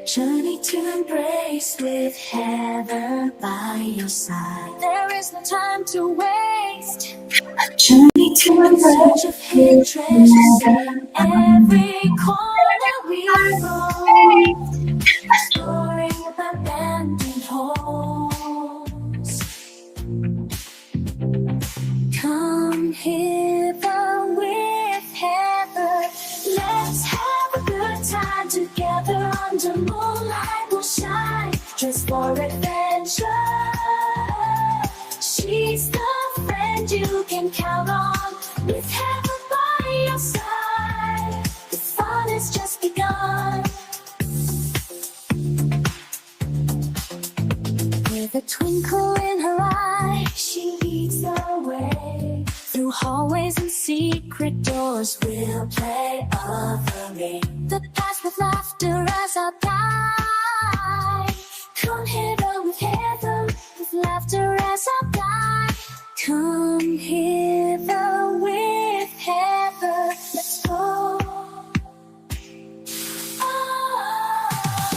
Journey to embrace with Heather by your side. There is no time to waste. A journey to embrace of hidden treasures in every corner we roam, exploring abandoned homes. Come hither with Heather. Let's have a good time together under moonlight. We'll shine, dressed for adventure. She's the friend you can count on, with Heather by your side. The fun has just begun. With a twinkle in her eye, she leads the way. Through hallways and secret doors, we'll play of the ring. The past with laughter as our guide. Come hither with Heather, with laughter as our guide. Come hither with Heather, let's go.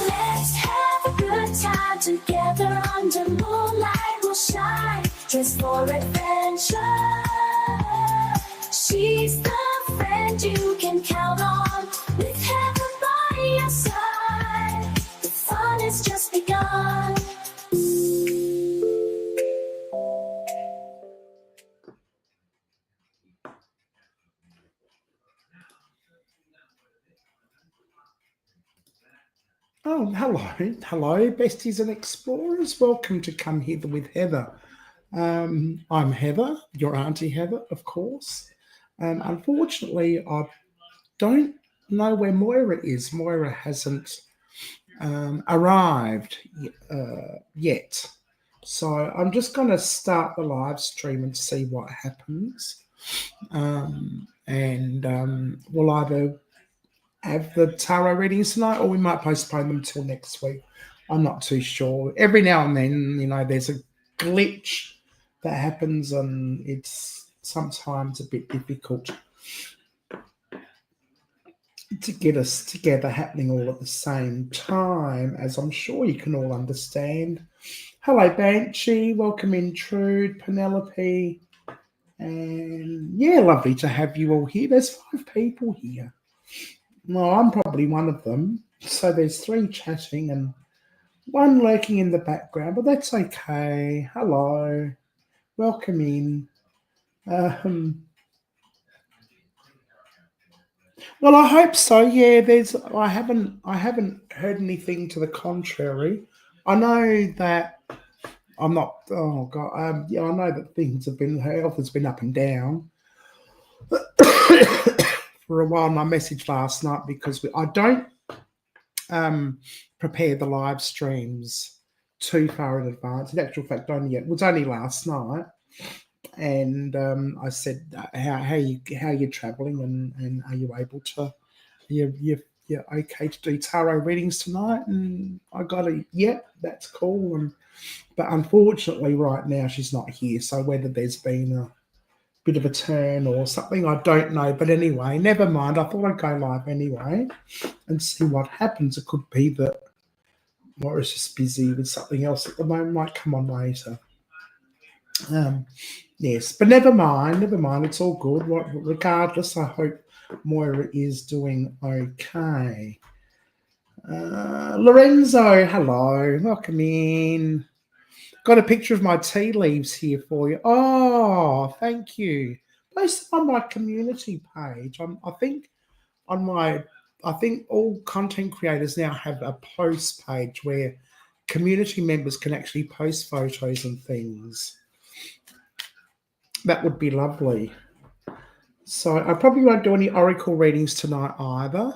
Let's have a good time together under moonlight. We'll shine, dressed for adventure. She's the friend you can count on, with Heather by your side. The fun has just begun. Oh, hello, besties and explorers. Welcome to Come Hither with Heather. I'm Heather, your Auntie Heather, of course. Unfortunately, I don't know where Moira is. Moira hasn't arrived yet. So I'm just going to start the live stream and see what happens. We'll either have the tarot readings tonight, or we might postpone them till next week. I'm not too sure. Every now and then, there's a glitch that happens, and it's sometimes a bit difficult to get us together happening all at the same time, as I'm sure you can all understand. Hello, Banshee. Welcome in, Trude, Penelope. And yeah, lovely to have you all here. There's 5 people here. Well, I'm probably one of them. So there's 3 chatting and 1 lurking in the background, but that's okay. Hello. Welcome in. Well, I hope so. Yeah, I haven't heard anything to the contrary. I know that I'm not. Oh God. I know that health has been up and down for a while. And I messaged last night because I don't prepare the live streams too far in advance. In actual fact, it was only last night, and I said, "How you traveling, and are you able to? You're okay to do tarot readings tonight?" And I got a yep, that's cool. But unfortunately, right now she's not here. So whether there's been a bit of a turn or something, I don't know. But anyway, never mind. I thought I'd go live anyway and see what happens. It could be that Moira's just busy with something else at the moment. Might come on later. Yes, but never mind. It's all good. Regardless, I hope Moira is doing okay. Lorenzo, hello. Welcome in. Got a picture of my tea leaves here for you. Oh, thank you. Posted on my community page. I think all content creators now have a post page where community members can actually post photos and things. That would be lovely. So I probably won't do any oracle readings tonight either.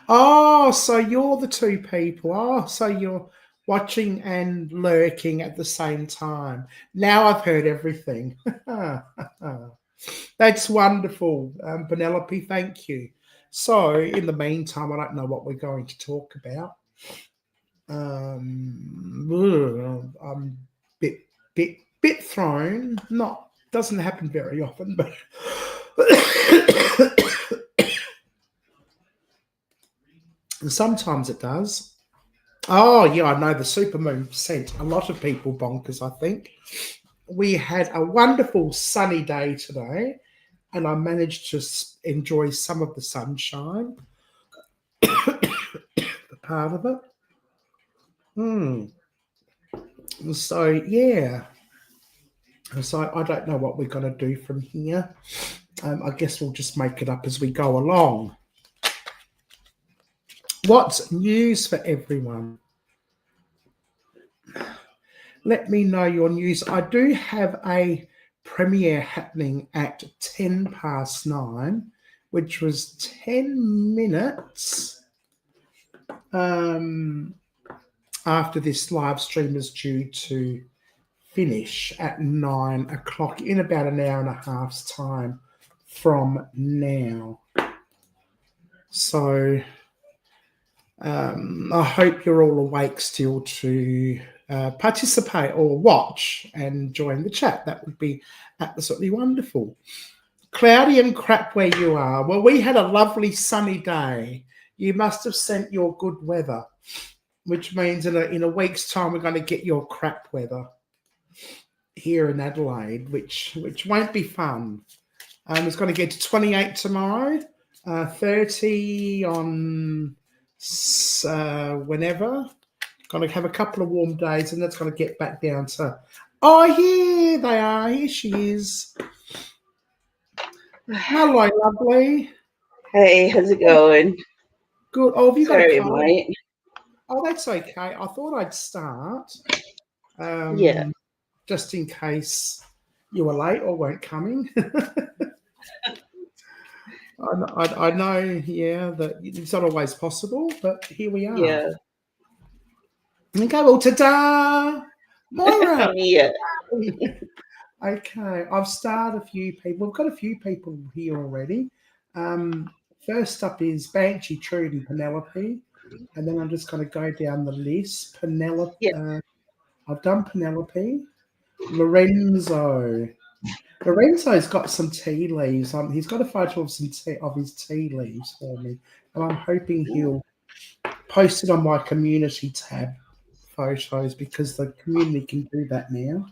Oh, so you're the 2 people. Oh, so you're watching and lurking at the same time. Now I've heard everything. That's wonderful, Penelope. Thank you. So in the meantime, I don't know what we're going to talk about. I'm bit thrown. Doesn't happen very often, but And sometimes it does. Oh, yeah, I know the supermoon sent a lot of people bonkers, I think. We had a wonderful sunny day today, and I managed to enjoy some of the sunshine, the part of it. So, yeah. So I don't know what we're going to do from here. I guess we'll just make it up as we go along. What's news for everyone? Let me know your news. I do have a premiere happening at 9:10, which was 10 minutes after this live stream is due to finish at 9 o'clock, in about an hour and a half's time from now. So I hope you're all awake still to participate or watch and join the chat. That would be absolutely wonderful. Cloudy and crap where you are. Well, we had a lovely sunny day. You must have sent your good weather, which means in a week's time we're going to get your crap weather here in Adelaide, which won't be fun. It's going to get to 28 tomorrow, 30 on whenever. Going to have a couple of warm days, and that's going to get back down to. Oh, here they are. Here she is. Hello, lovely. Hey, how's it going? Good. Oh, have you got a card? Mate. Oh, that's okay. I thought I'd start. Yeah. Just in case you were late or weren't coming. I know, yeah, that it's not always possible, but here we are. Yeah. Okay, well, ta-da! Moira! Yeah. Okay, I've started a few people. We've got a few people here already. First up is Banshee, Trude, and Penelope. And then I'm just going to go down the list. Penelope. Yeah. I've done Penelope. Lorenzo's got some tea leaves. He's got a photo of of his tea leaves for me, and I'm hoping he'll post it on my community tab photos, because the community can do that now.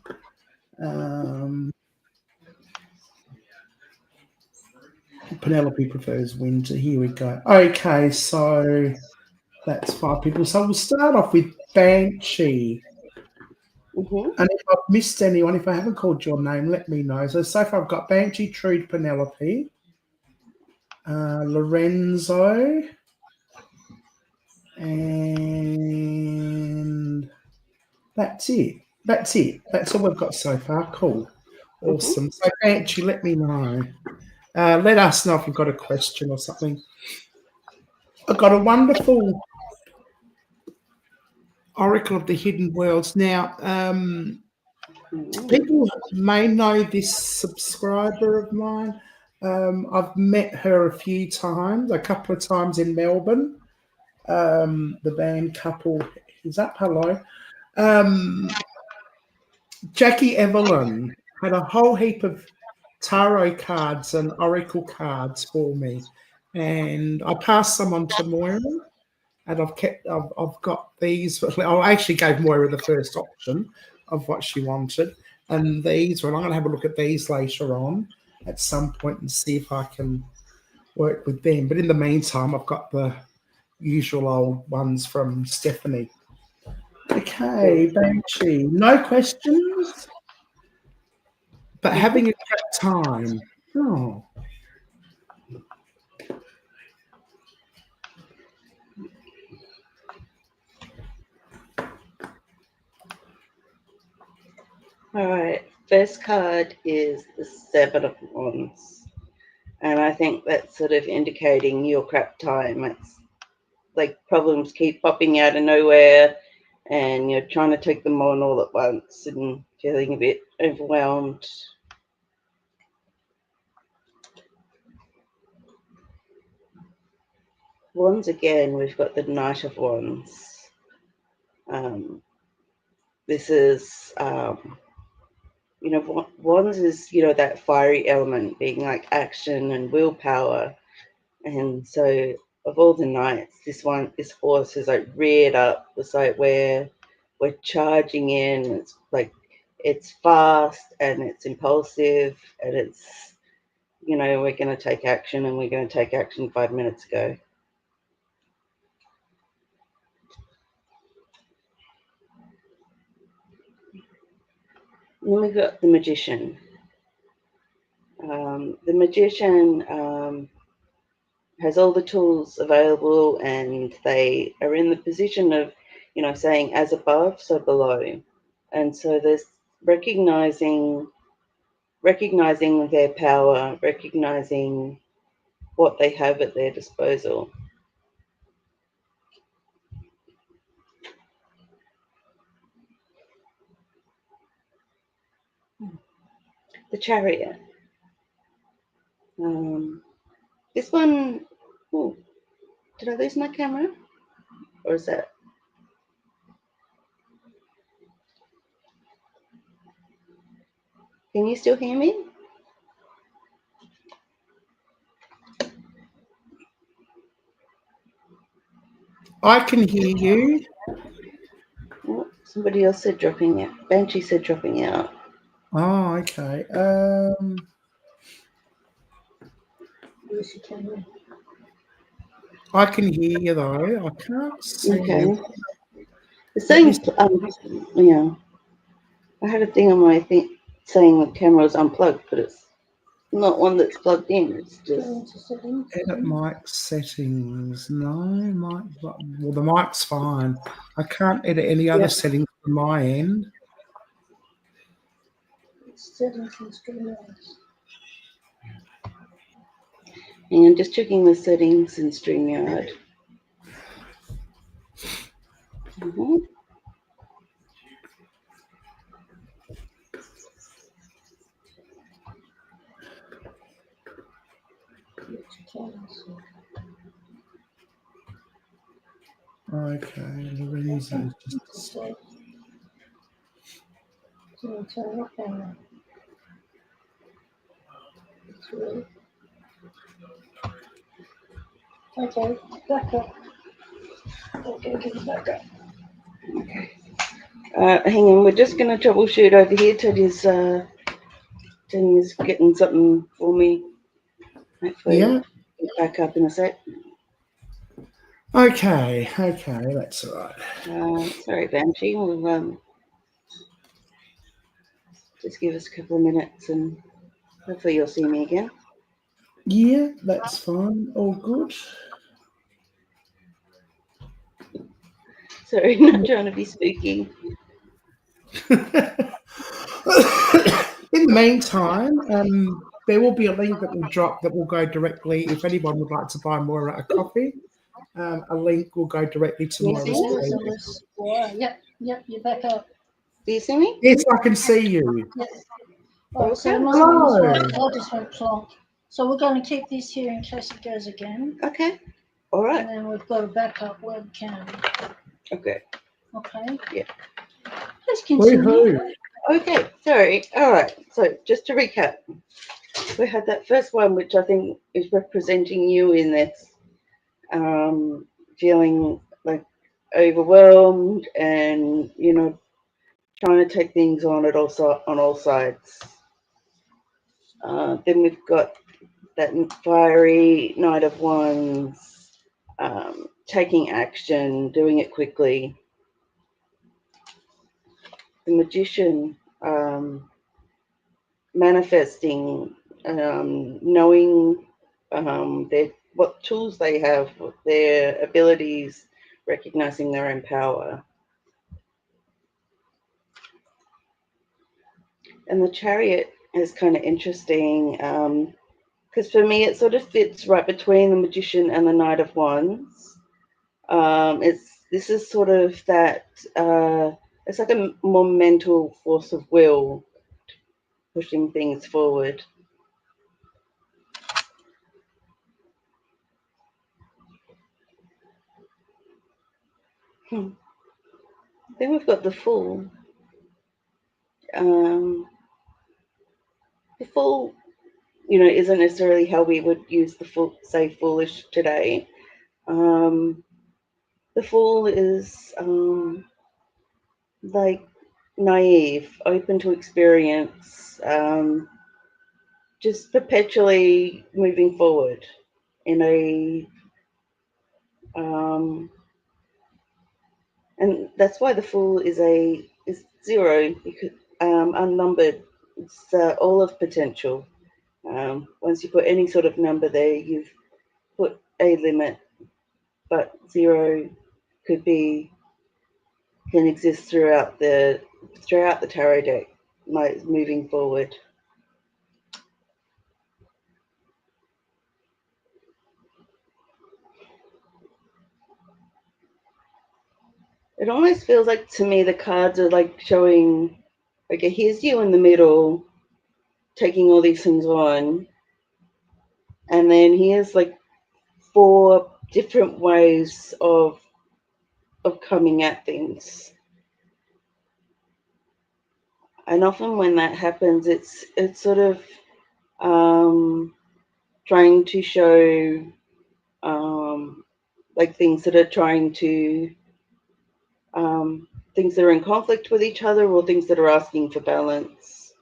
Penelope prefers winter. Here we go. Okay, so that's 5 people. So we'll start off with Banshee. Mm-hmm. And if I've missed anyone, if I haven't called your name, let me know. So far I've got Banshee, Trude, Penelope, Lorenzo, and that's it. That's all we've got so far. Cool. Awesome. So Banshee, let me know. Let us know if you've got a question or something. I've got a wonderful Oracle of the Hidden Worlds. Now, people may know this subscriber of mine. I've met her a few times, a couple of times in Melbourne. The band couple is up. Hello. Jackie Evelyn had a whole heap of tarot cards and oracle cards for me, and I passed some on to Moira, and I've got these. I actually gave Moira the first option of what she wanted, and these. Well, I'm going to have a look at these later on at some point and see if I can work with them. But in the meantime, I've got the usual old ones from Stephanie. Okay, Banshee. No questions, but having a great time. Oh. All right. First card is the 7 of Wands. And I think that's sort of indicating your crap time. It's like problems keep popping out of nowhere, and you're trying to take them on all at once and feeling a bit overwhelmed. Wands again, we've got the Knight of Wands. This is, Wands is, that fiery element being like action and willpower. And so of all the nights, this horse is like reared up. It's like we're charging in. It's like it's fast and it's impulsive and it's, you know, we're going to take action and we're going to take action 5 minutes ago. And then we've got the magician. The magician has all the tools available and they are in the position of, you know, saying as above, so below. And so there's recognizing their power, recognizing what they have at their disposal. The chariot. This one, oh, did I lose my camera? Or is that? Can you still hear me? I can hear you. Oh, somebody else said dropping out. Banshee said dropping out. Oh, okay. I can hear you though. I can't see Okay. you. The saying, yeah, I had a thing on my thing saying the camera was unplugged, but it's not one that's plugged in. It's just Edit mic settings. No, mic. Well, the mic's fine. I can't edit any other settings from my end. Hang on, just checking the settings in StreamYard. Okay, Lorenzo. Okay, back up. Okay, give it back up. Okay. Hang on, we're just going to troubleshoot over here. Teddy's getting something for me. Hopefully, Yeah. get back up in a sec. Okay, that's all right. Sorry, Banshee. We'll just give us a couple of minutes and hopefully you'll see me again. Yeah, that's fine. All good. Sorry, not trying to be spooky. In the meantime, there will be a link that will drop that will go directly. If anyone would like to buy Moira a coffee, a link will go directly to Moira's page. Yep, you're back up. Do you see me? Yes, I can see you. Yep. Right, so I just went plonk. So we're going to keep this here in case it goes again. Okay. All right. And then we've got a backup webcam. Okay. Okay. Yeah. Let's continue. Woohoo. Okay. Sorry. All right. So just to recap, we had that first one, which I think is representing you in this, feeling like overwhelmed and, you know, trying to take things on all sides. Then we've got that fiery Knight of Wands, taking action, doing it quickly. The Magician, manifesting, knowing what tools they have, their abilities, recognizing their own power. And the Chariot is kind of interesting because for me it sort of fits right between the Magician and the Knight of Wands. This is sort of that it's like a more mental force of will pushing things forward. Then we've got the Fool. The Fool, you know, isn't necessarily how we would use the say foolish today. The Fool is like naive, open to experience, just perpetually moving forward in a and that's why the Fool is zero, because unnumbered. It's all of potential. Once you put any sort of number there, you've put a limit, but zero can exist throughout the tarot deck, like moving forward. It almost feels like to me the cards are like showing, okay, here's you in the middle, taking all these things on, and then here's like 4 different ways of coming at things. And often when that happens, it's sort of trying to show like things that are trying to things that are in conflict with each other, or things that are asking for balance.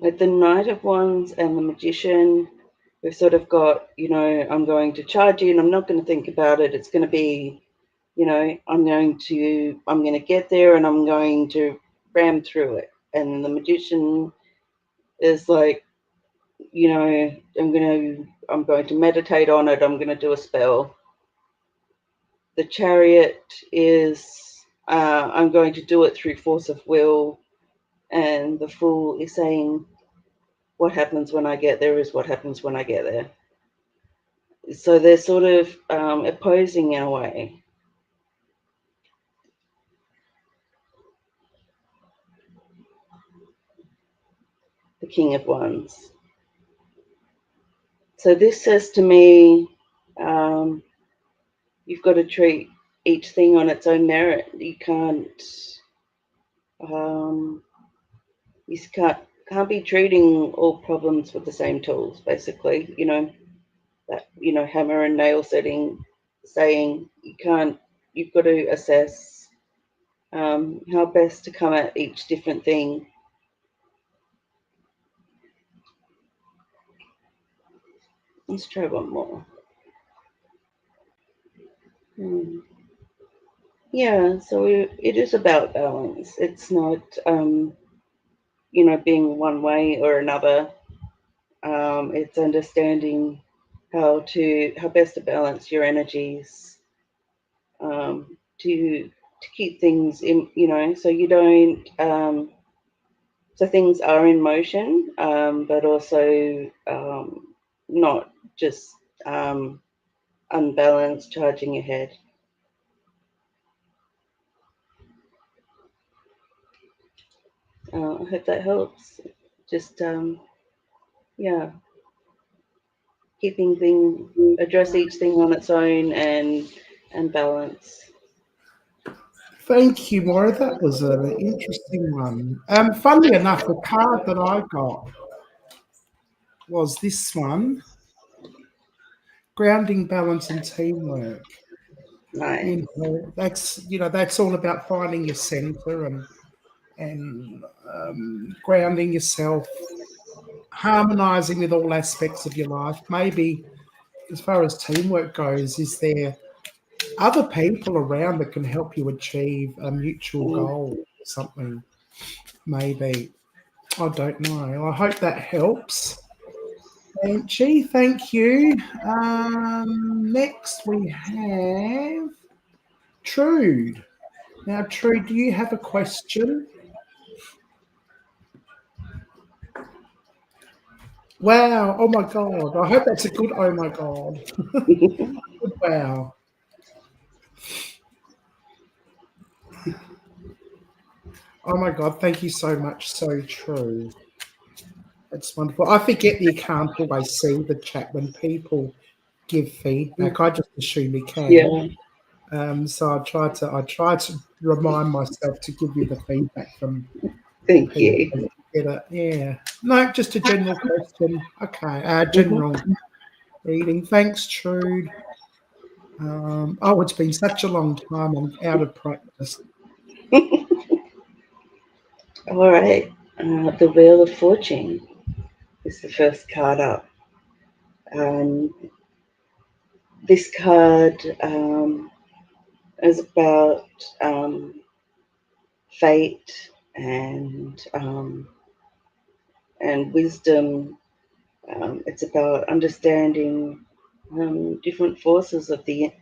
Like the Knight of Wands and the Magician, we've sort of got, I'm going to charge you and I'm not going to think about it. It's going to be, I'm going to get there and I'm going to ram through it. And the Magician is like, I'm going to meditate on it. I'm going to do a spell. The Chariot is, I'm going to do it through force of will. And the Fool is saying, what happens when I get there is what happens when I get there. So they're sort of opposing in a way. The King of Wands. So this says to me, you've got to treat each thing on its own merit. You can't be treating all problems with the same tools, basically. That hammer and nail saying you've got to assess how best to come at each different thing. Let's try one more. Yeah, so it is about balance. It's not, being one way or another. It's understanding how best to balance your energies, to keep things in, so you don't, so things are in motion, but also not just unbalanced, charging ahead. I hope that helps. Just address each thing on its own and balance. Thank you, Moira. That was an interesting one. Funnily enough, the card that I got was this one: grounding, balance, and teamwork. Nice. That's all about finding your center and grounding yourself, harmonizing with all aspects of your life. Maybe as far as teamwork goes, is there other people around that can help you achieve a mutual goal or something? Maybe. I don't know. I hope that helps. Angie, thank you. Next we have Trude. Now, Trude, do you have a question? Wow. Oh, my God. I hope that's a good oh, my God. Wow. Oh, my God. Thank you so much. So true. That's wonderful. I forget that you can't always see the chat when people give feedback. I just assume you can. Yeah. So I try to remind myself to give you the feedback from Thank people. you. get it. Yeah. No, just a general question. Okay. Mhm. General reading. Thanks, Trude. It's been such a long time. I'm out of practice. All right. The Wheel of Fortune is the first card up. This card is about fate and wisdom. It's about understanding different forces of the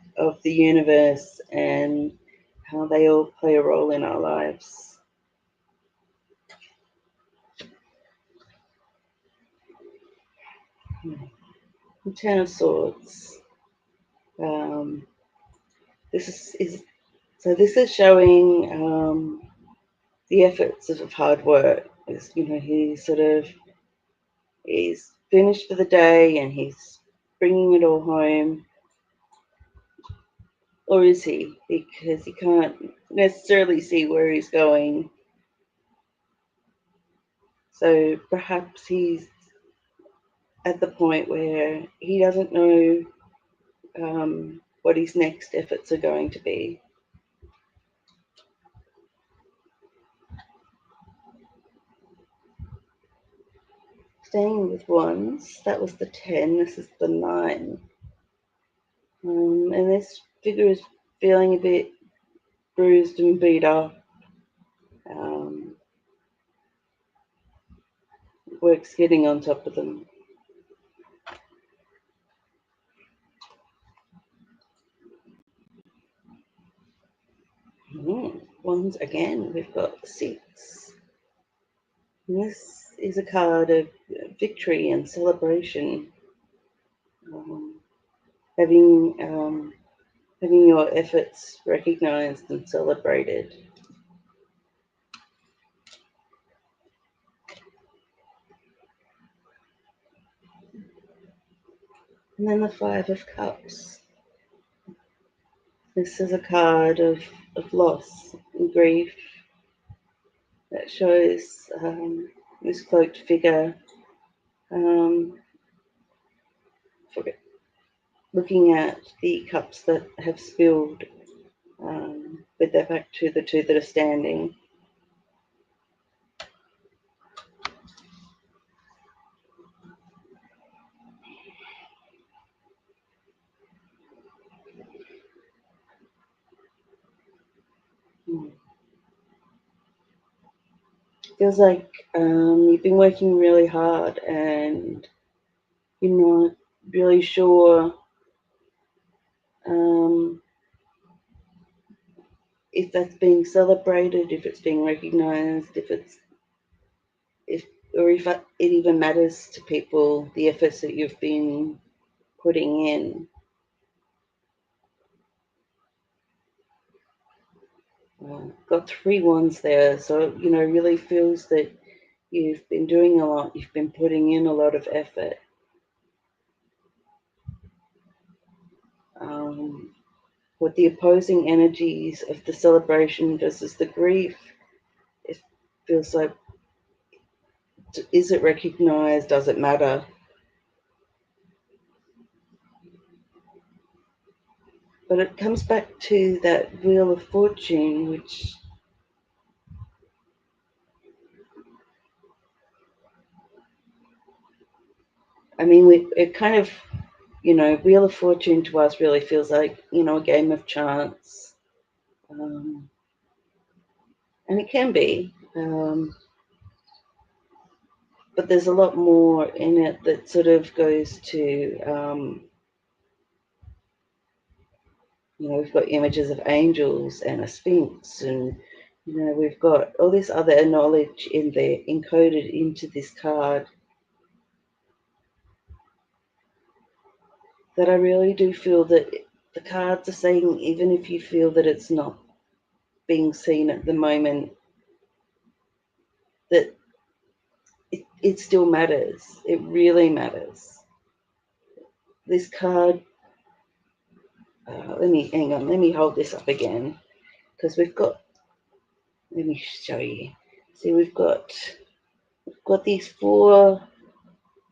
universe and how they all play a role in our lives. The Ten of Swords. Um, this is so. This is showing the efforts of hard work. He's finished for the day and he's bringing it all home. Or is he? Because he can't necessarily see where he's going. So perhaps he's at the point where he doesn't know what his next efforts are going to be. Staying with ones, that was the 10, this is the 9. And this figure is feeling a bit bruised and beat up. Work's getting on top of them. Ones again, we've got 6. And this is a card of victory and celebration. Having your efforts recognized and celebrated. And then the 5 of Cups. This is a card of loss and grief that shows this cloaked figure looking at the cups that have spilled with their back to the 2 that are standing. Feels like you've been working really hard and you're not really sure if that's being celebrated, if it's being recognized, if it even matters to people, the efforts that you've been putting in. Got 3 wands there, so really feels that you've been doing a lot, you've been putting in a lot of effort. With the opposing energies of the celebration versus the grief, it feels like, is it recognized? Does it matter? But it comes back to that Wheel of Fortune, which it kind of, Wheel of Fortune to us really feels like, a game of chance. And it can be. But there's a lot more in it that sort of goes to, we've got images of angels and a sphinx, and we've got all this other knowledge in there encoded into this card that I really do feel that the cards are saying, even if you feel that it's not being seen at the moment, that it still matters. It really matters. This card, let me hold this up again, because let me show you. See, we've got We've got these 4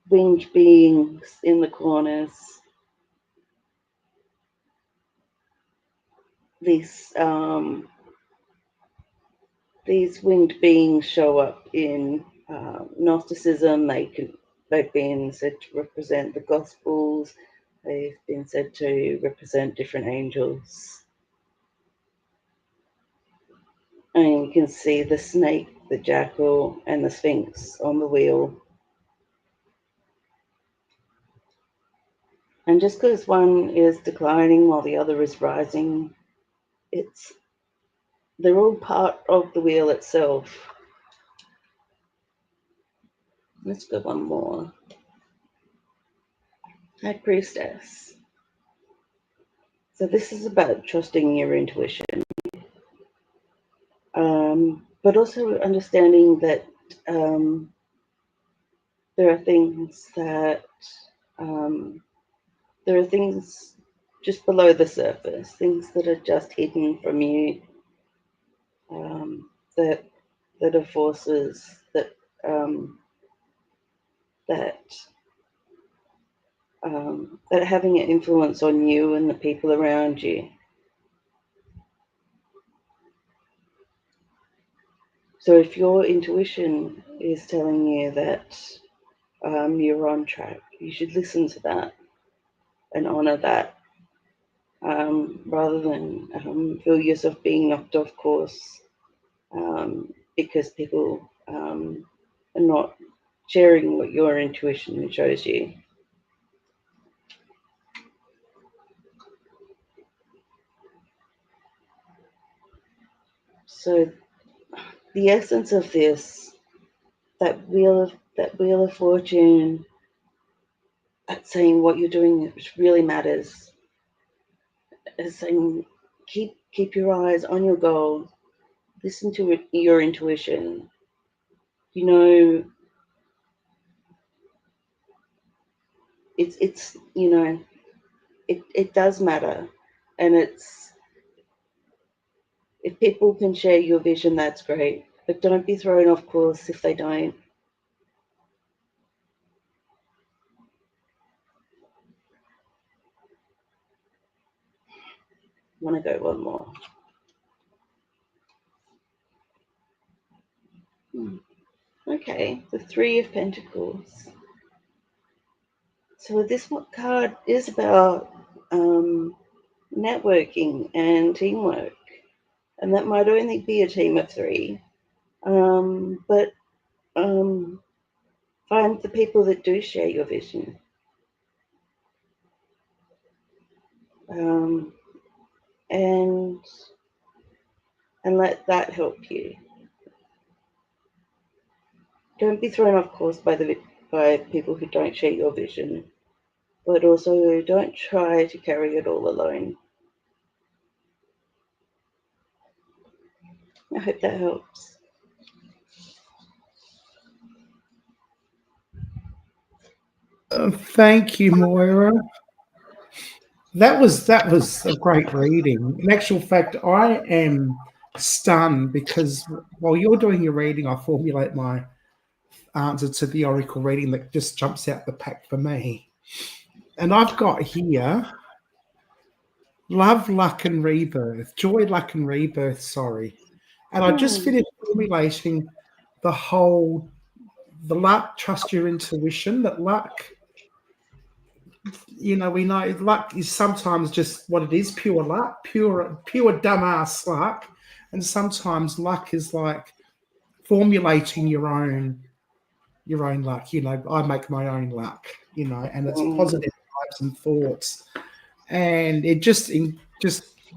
winged beings in the corners. These winged beings show up in Gnosticism. They've been said to represent the Gospels. They've been said to represent different angels. And you can see the snake, the jackal, and the sphinx on the wheel. And just because one is declining while the other is rising, they're all part of the wheel itself. Let's go one more. High Priestess. So this is about trusting your intuition, but also understanding that there are things just below the surface, things that are just hidden from you, that are forces that are having an influence on you and the people around you. So if your intuition is telling you that you're on track, you should listen to that and honor that, rather than feel yourself being knocked off course because people are not sharing what your intuition shows you. So the essence of this, that wheel of fortune, that's saying what you're doing which really matters, is saying keep your eyes on your goal, listen to your intuition. You know, it's you know, it does matter, and it's, if people can share your vision, that's great, but don't be thrown off course if they don't. I want to go one more. Okay, the 3 of Pentacles. So this card is about networking and teamwork, and that might only be a team of 3, but find the people that do share your vision, and let that help you. Don't be thrown off course by people who don't share your vision, but also don't try to carry it all alone. I hope that helps. Thank you, Moira. That was a great reading. In actual fact, I am stunned because while you're doing your reading, I formulate my answer to the oracle reading that just jumps out the pack for me. And I've got here love, luck, and rebirth. Joy, luck, and rebirth, sorry. And I just finished formulating the luck, trust your intuition, that luck, we know luck is sometimes just what it is, pure luck, pure dumbass luck. And sometimes luck is like formulating your own luck. I make my own luck, and it's positive vibes and thoughts. And it just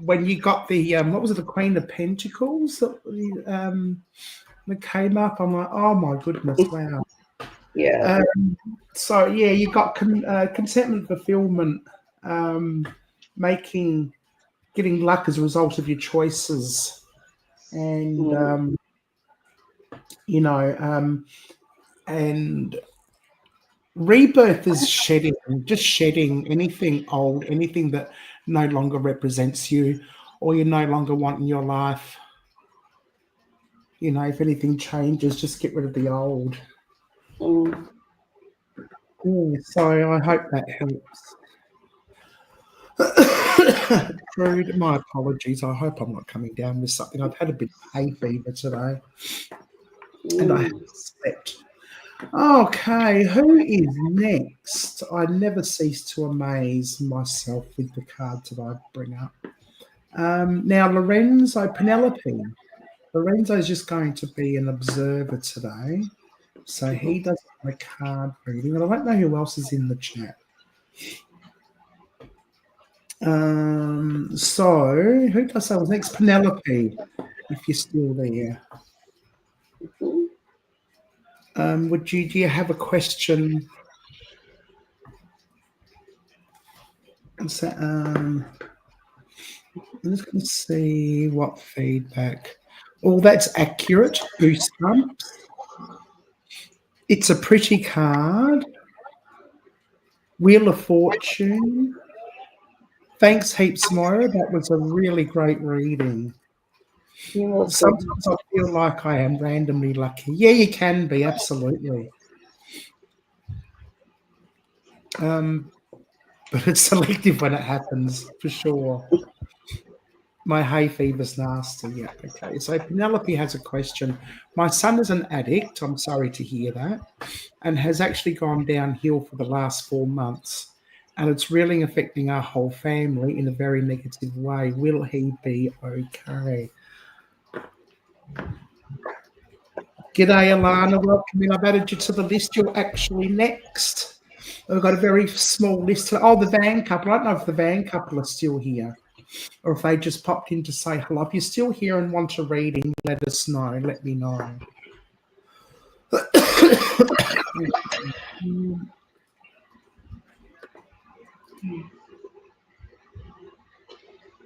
when you got the what was it, the Queen of Pentacles that came up, I'm like, oh my goodness, wow. Yeah. So yeah, you got contentment, fulfillment, getting luck as a result of your choices, and and rebirth is shedding anything old, anything that no longer represents you or you no longer want in your life. If anything changes, just get rid of the old. Mm. Yeah, so I hope that helps. Rude, my apologies. I hope I'm not coming down with something. I've had a bit of hay fever today and I haven't slept. Okay, who is next? I never cease to amaze myself with the cards that I bring up. Now, Penelope. Lorenzo is just going to be an observer today. So he doesn't have a card reading, and I don't know who else is in the chat. So who does that was next? Penelope, if you're still there. Do you have a question? So, I'm just going to see what feedback. Oh, that's accurate. Goosebumps. It's a pretty card. Wheel of Fortune. Thanks heaps, Moira. That was a really great reading. Sometimes I feel like I am randomly lucky. Yeah, you can be, absolutely. But it's selective when it happens, for sure. My hay fever's nasty. Yeah, okay. So Penelope has a question. My son is an addict. I'm sorry to hear that. And has actually gone downhill for the last 4 months. And it's really affecting our whole family in a very negative way. Will he be okay? G'day, Alana. Welcome in. I've added you to the list. You're actually next. We've got a very small list. Oh, the van couple. I don't know if the van couple are still here or if they just popped in to say hello. If you're still here and want a reading, let us know. Let me know.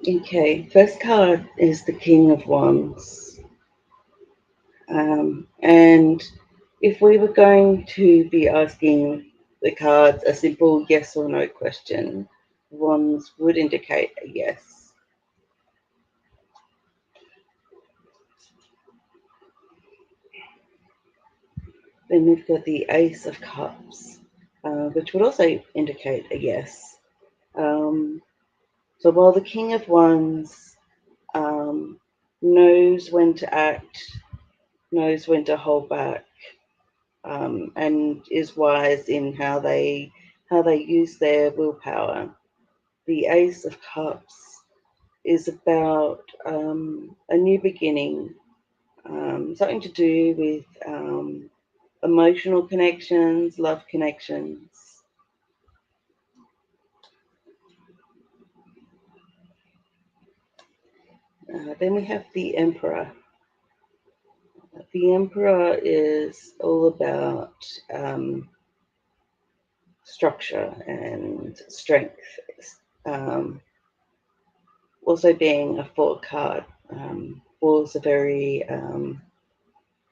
Okay, first card is the King of Wands. And if we were going to be asking the cards a simple yes or no question, Wands would indicate a yes. Then we've got the Ace of Cups, which would also indicate a yes. So while the King of Wands knows when to act, knows when to hold back, and is wise in how they use their willpower, the Ace of Cups is about a new beginning, something to do with emotional connections, love connections. Then we have the Emperor. The Emperor is all about structure and strength. Also being a 4 card. 4s are very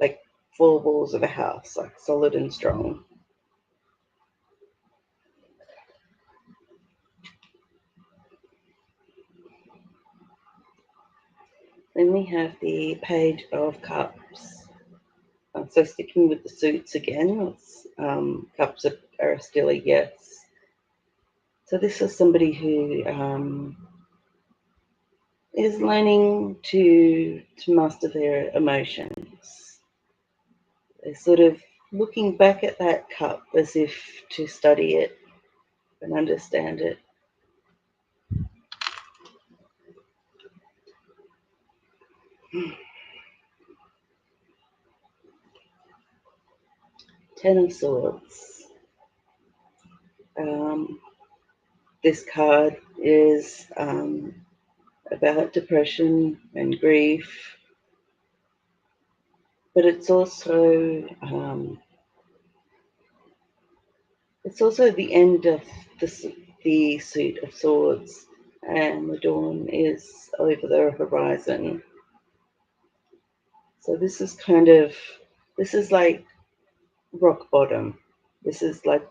like 4 walls of a house, like solid and strong. Then we have the Page of Cups. So sticking with the suits again, cups are still a yes. So this is somebody who is learning to master their emotions. They're sort of looking back at that cup as if to study it and understand it. Ten of Swords. This card is about depression and grief, but it's also the end of the Suit of Swords, and the dawn is over the horizon. So this is like rock bottom. This is like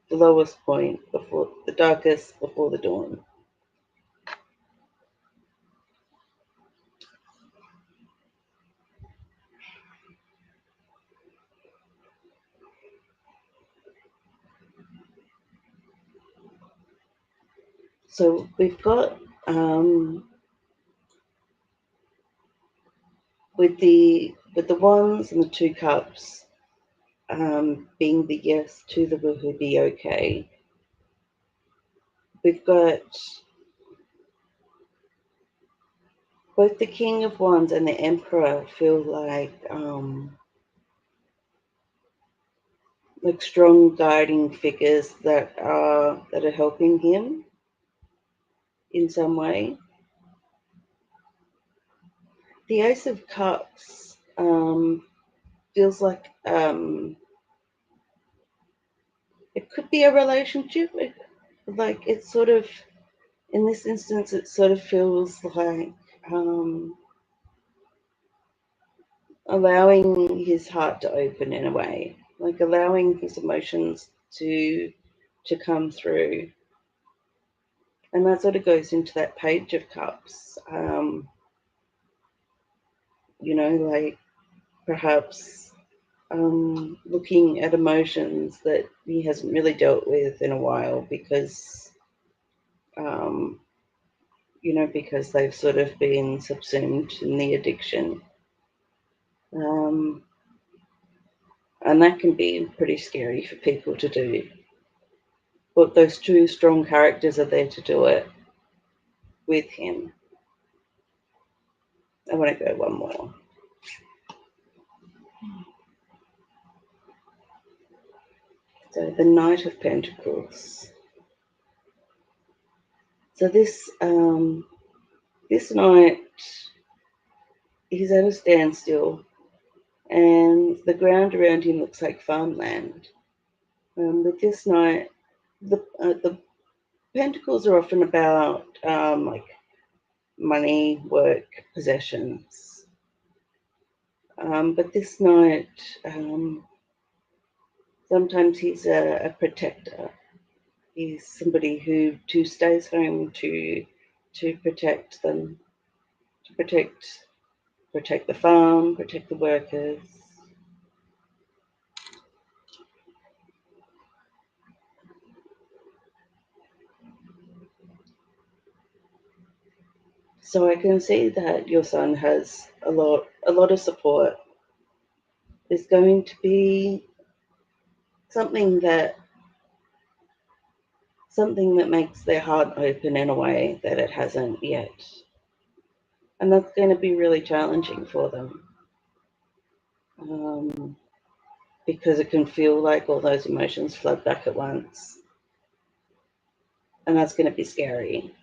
the lowest point before the darkest before the dawn. So we've got with the wands and the 2 cups being the yes to the will he be okay. We've got both the King of Wands and the Emperor feel like strong guiding figures that are helping him in some way. The Ace of Cups feels like it could be a relationship. Like it's sort of, in this instance, it sort of feels like allowing his heart to open in a way, like allowing his emotions to come through. And that sort of goes into that Page of Cups. Like perhaps looking at emotions that he hasn't really dealt with in a while because, because they've sort of been subsumed in the addiction. And that can be pretty scary for people to do. But those 2 strong characters are there to do it with him. I want to go one more. So the Knight of Pentacles. So this knight, he's at a standstill, and the ground around him looks like farmland. With this knight, the pentacles are often about like money, work, possessions. But this knight, sometimes he's a protector. He's somebody who stays home to protect them, to protect the farm, protect the workers. So I can see that your son has a lot of support. There's going to be something that makes their heart open in a way that it hasn't yet. And that's going to be really challenging for them. Because it can feel like all those emotions flood back at once. And that's going to be scary.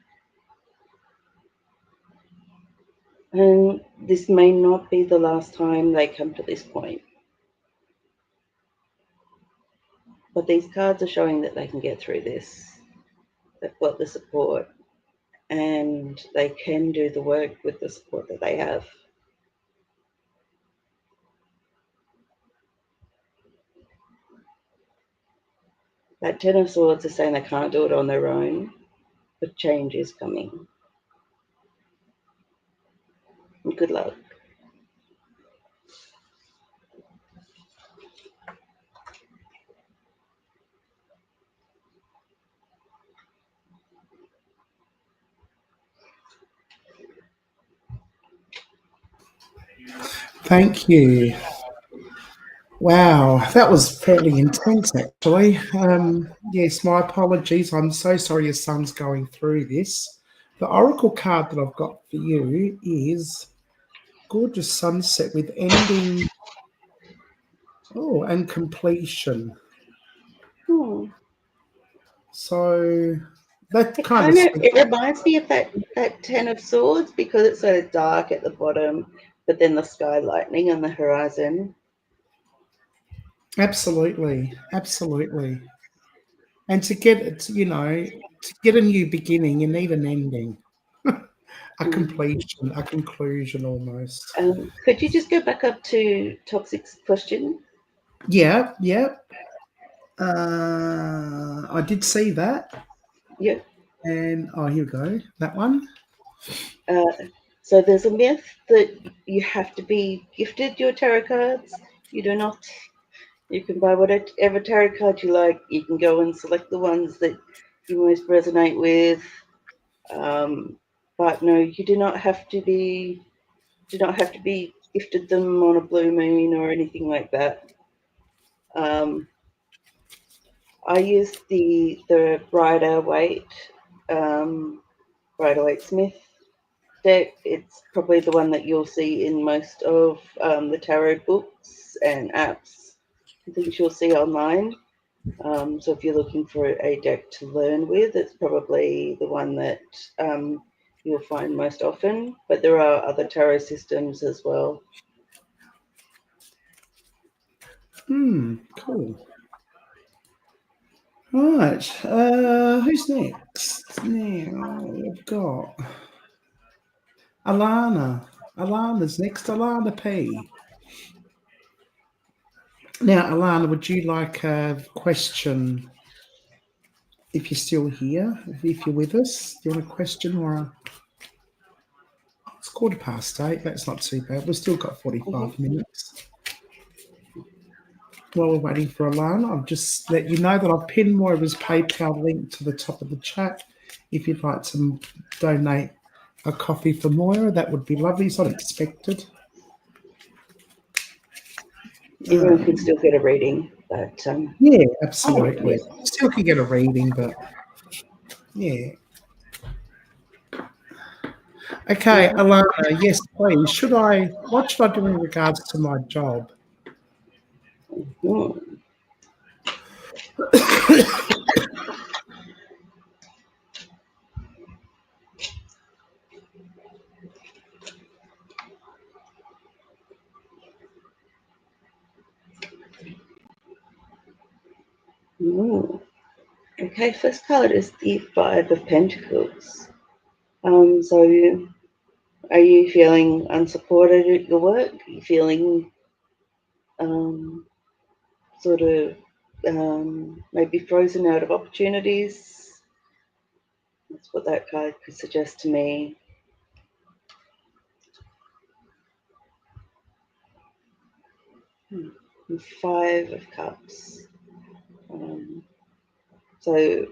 And this may not be the last time they come to this point. But these cards are showing that they can get through this. They've got the support, and they can do the work with the support that they have. That Ten of Swords is saying they can't do it on their own, but change is coming. And good luck. Thank you. Wow, that was fairly intense, actually. Yes, my apologies. I'm so sorry your son's going through this. The oracle card that I've got for you is Gorgeous Sunset with ending, and completion. So that kind of It reminds me of that Ten of Swords because it's so dark at the bottom, but then the sky lightning on the horizon. absolutely. And to get it, to get a new beginning, you need an ending, a completion, a conclusion almost. Could you just go back up to Toxic's question? Yeah. I did see that. Yeah. And here we go. That one. So there's a myth that you have to be gifted your tarot cards. You do not. You can buy whatever tarot card you like. You can go and select the ones that you most resonate with. But no, you do not have to be gifted them on a blue moon or anything like that. I use the Rider-Waite Smith deck. It's probably the one that you'll see in most of the tarot books and apps and things you'll see online. So if you're looking for a deck to learn with, it's probably the one that you'll find most often. But there are other tarot systems as well. Cool. Right. Who's next? Now we've got Alana. Alana's next. Alana P. Now, Alana, would you like a question? If you're still here, if you're with us, do you want a question or a... It's 8:15. That's not too bad. We've still got 45 minutes. While we're waiting for Alana, I'll just let you know that I've pinned Moira's PayPal link to the top of the chat. If you'd like to donate a coffee for Moira, that would be lovely. It's not expected. Everyone can still get a reading, but yeah, absolutely. Still can get a reading, but yeah. Okay, Alana, yes, please. What should I do in regards to my job? Okay, first card is the Five of Pentacles. So are you feeling unsupported at your work? Are you feeling sort of maybe frozen out of opportunities? That's what that card could suggest to me. Five of Cups. So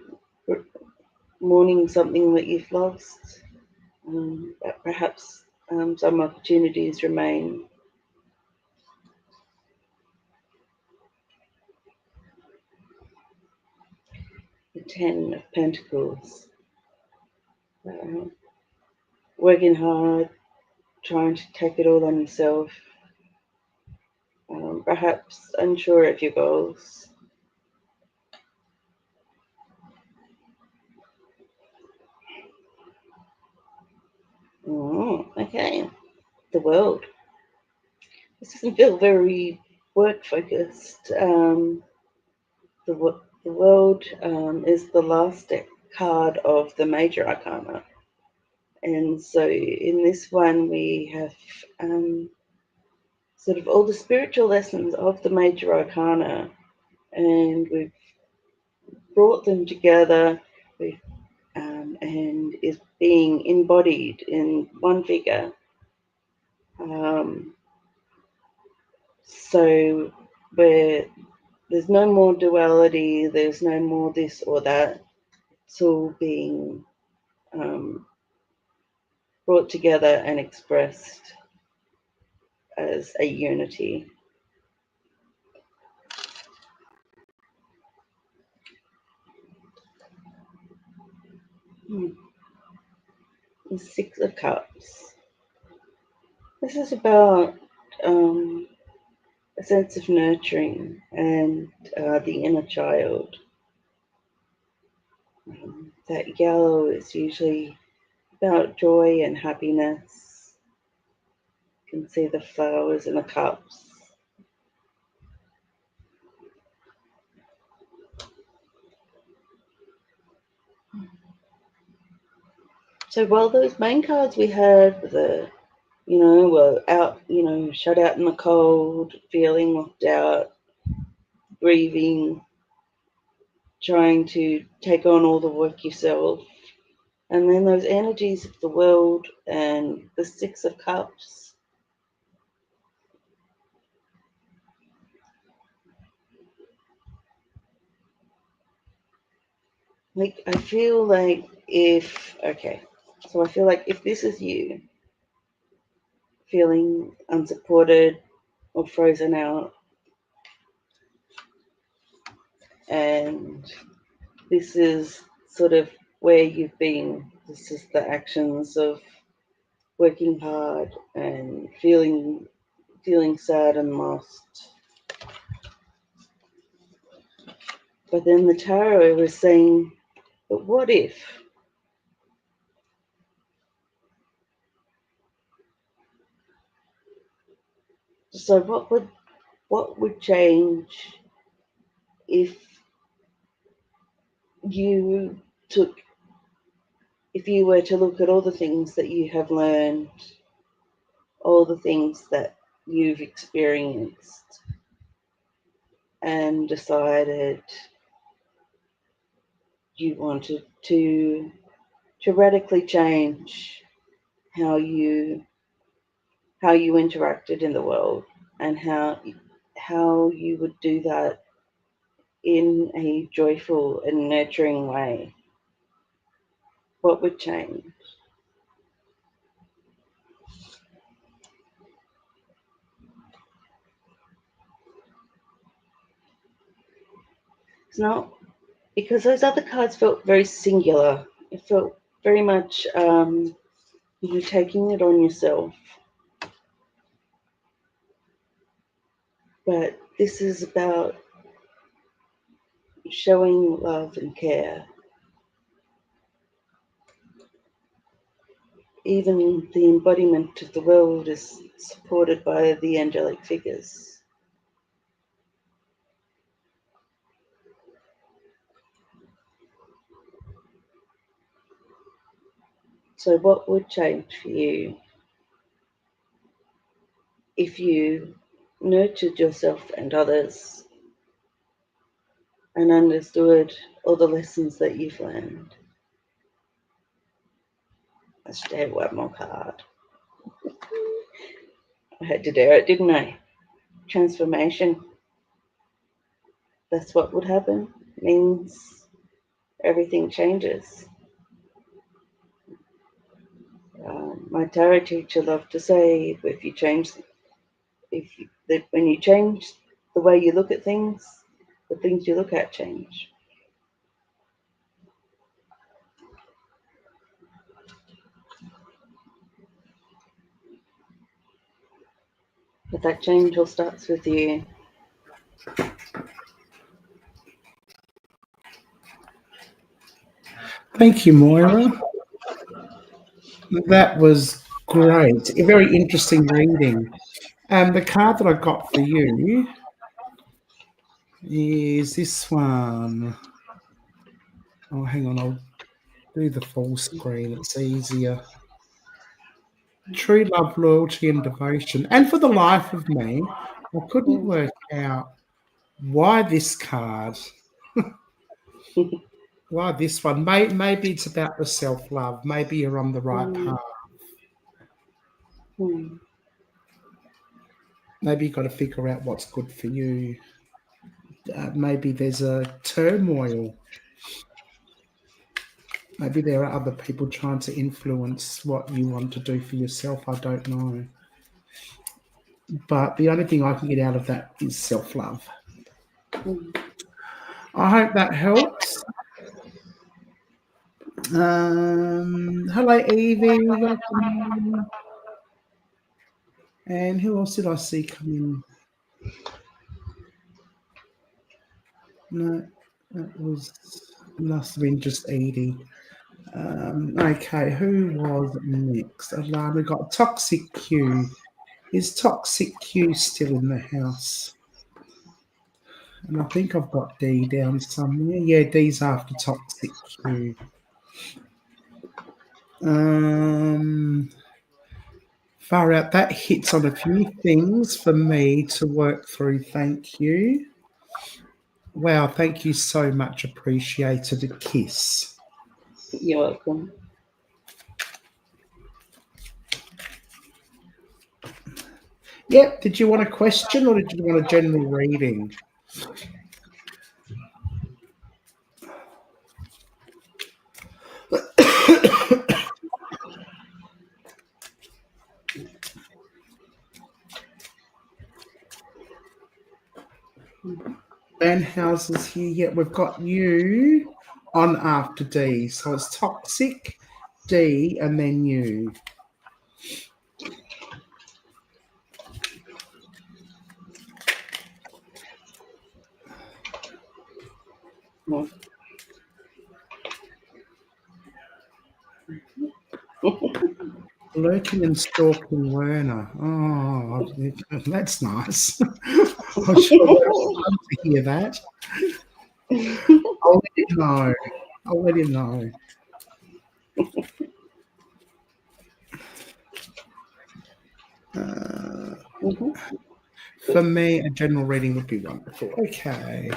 mourning something that you've lost, but perhaps some opportunities remain. The Ten of Pentacles. Working hard, trying to take it all on yourself, perhaps unsure of your goals. Okay, the World. This doesn't feel very work focused. The World is the last card of the Major Arcana. And so in this one, we have sort of all the spiritual lessons of the Major Arcana, and we've brought them together and is being embodied in one figure. So where there's no more duality, there's no more this or that. It's all being brought together and expressed as a unity. The Six of Cups. This is about a sense of nurturing and the inner child. That yellow is usually about joy and happiness. You can see the flowers in the cups. So while those main cards we had were were out, shut out in the cold, feeling locked out, grieving, trying to take on all the work yourself. And then those energies of the World and the Six of Cups. Like, I feel like if this is you feeling unsupported or frozen out, and this is sort of where you've been, this is the actions of working hard and feeling sad and lost. But then the tarot was saying, but what if? So what would change if you took if you were to look at all the things that you have learned, all the things that you've experienced, and decided you wanted to radically change how you interacted in the world, and how you would do that in a joyful and nurturing way? What would change? It's not, because those other cards felt very singular. It felt very much you taking it on yourself. But this is about showing love and care. Even the embodiment of the world is supported by the angelic figures. So what would change for you if you nurtured yourself and others and understood all the lessons that you've learned? Let's do one more card. I had to do it, didn't I? Transformation. That's what would happen. It means everything changes. My tarot teacher loved to say, when you change the way you look at things, the things you look at change. But that change all starts with you. Thank you, Moira. That was great. A very interesting reading. The card that I got for you is this one. Oh, hang on. I'll do the full screen. It's easier. True love, loyalty, and devotion. And for the life of me, I couldn't work out why this card. Why this one? Maybe it's about the self-love. Maybe you're on the right path. Maybe you've got to figure out what's good for you. Maybe there's a turmoil. Maybe there are other people trying to influence what you want to do for yourself. I don't know. But the only thing I can get out of that is self-love. I hope that helps. Hello, Evie. Welcome. And who else did I see come in? No, that must have been just Edie. Okay, who was next? We got Toxic Q. Is Toxic Q still in the house? And I think I've got D down somewhere. Yeah, D's after Toxic Q. Far out. That hits on a few things for me to work through. Thank you. Wow, thank you so much. Appreciated. A kiss. You're welcome. Yep. Did you want a question or did you want a general reading? and houses here. Yeah, we've got you on after D. So it's toxic, D, and then you. Hmm. Lurking and stalking Werner. Oh, that's nice. I'm sure Werner's love to hear that. I'll let him know. I'll let him know. For me, a general reading would be wonderful. Okay.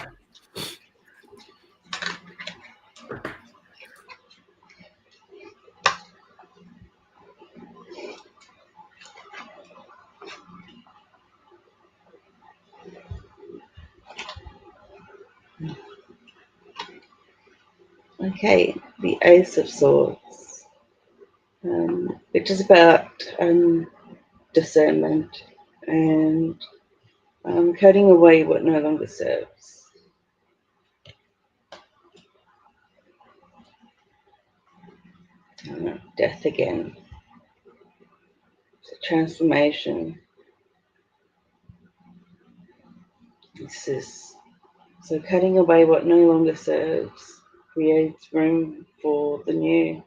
Okay, the Ace of Swords, which is about discernment and cutting away what no longer serves. Death again. It's a transformation. This is so cutting away what no longer serves creates room for the new.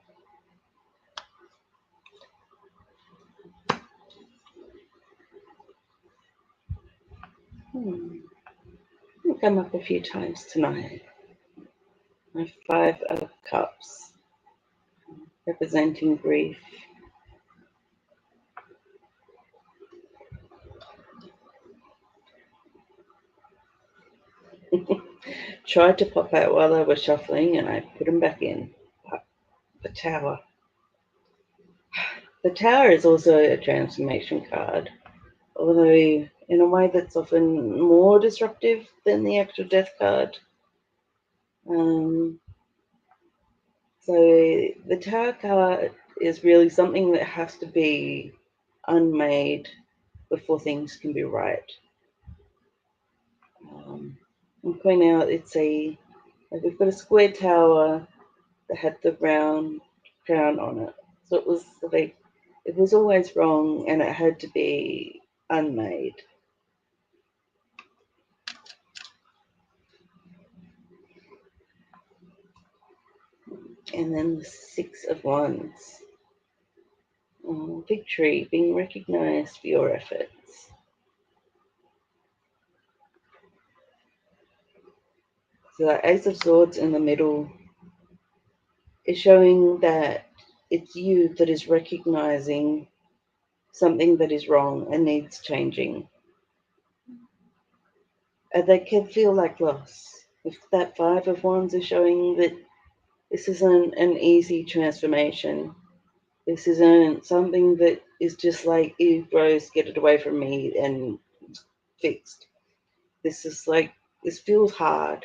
It'll come up a few times tonight. My 5 of Cups, representing grief. Tried to pop out while I was shuffling and I put them back in. The Tower. The Tower is also a transformation card, although in a way that's often more disruptive than the actual Death card. So the Tower card is really something that has to be unmade before things can be right. And point out we've got a square tower that had the round crown on it. So it was always wrong and it had to be unmade. And then the 6 of Wands. Victory, being recognized for your efforts. So the Ace of Swords in the middle is showing that it's you that is recognizing something that is wrong and needs changing. And that can feel like loss. If that 5 of Wands is showing that this isn't an easy transformation. This isn't something that is just like, ew, gross, get it away from me and fixed. This is like, this feels hard.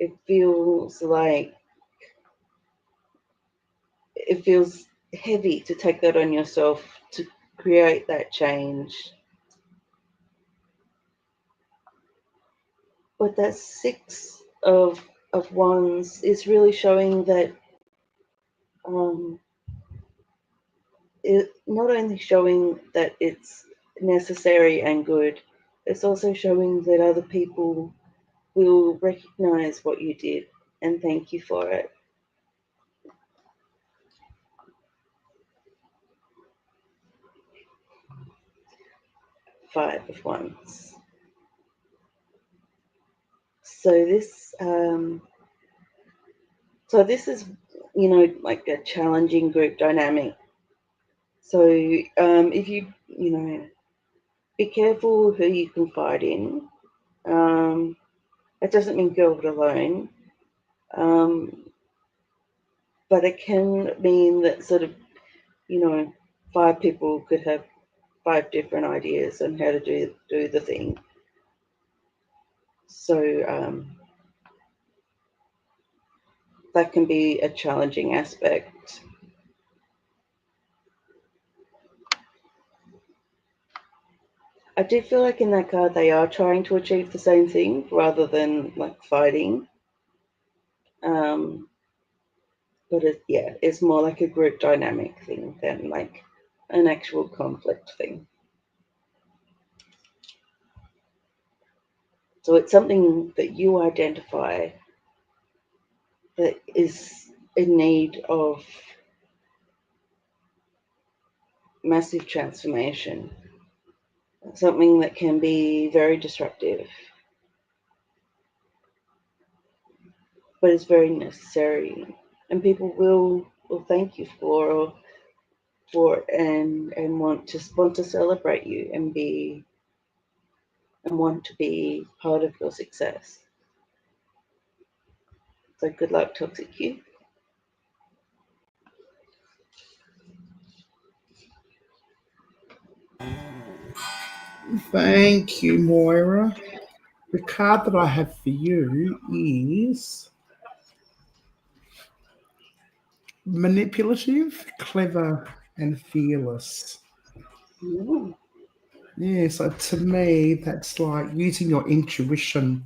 It feels like, it feels heavy to take that on yourself to create that change. But that 6 of Wands is really showing that it not only showing that it's necessary and good, it's also showing that other people will recognize what you did and thank you for it. Five of Wands. So this is, like a challenging group dynamic. So if you be careful who you confide in. It doesn't mean go it alone, but it can mean that sort of 5 people could have 5 different ideas on how to do the thing. So that can be a challenging aspect. I do feel like in that card they are trying to achieve the same thing rather than like fighting. But it's more like a group dynamic thing than like an actual conflict thing. So it's something that you identify that is in need of massive transformation, something that can be very disruptive, but is very necessary, and people will thank you for and want to celebrate you and want to be part of your success. So good luck, Toxic Q. Thank you, Moira. The card that I have for you is manipulative, clever, and fearless. Mm. Yeah, so to me, that's like using your intuition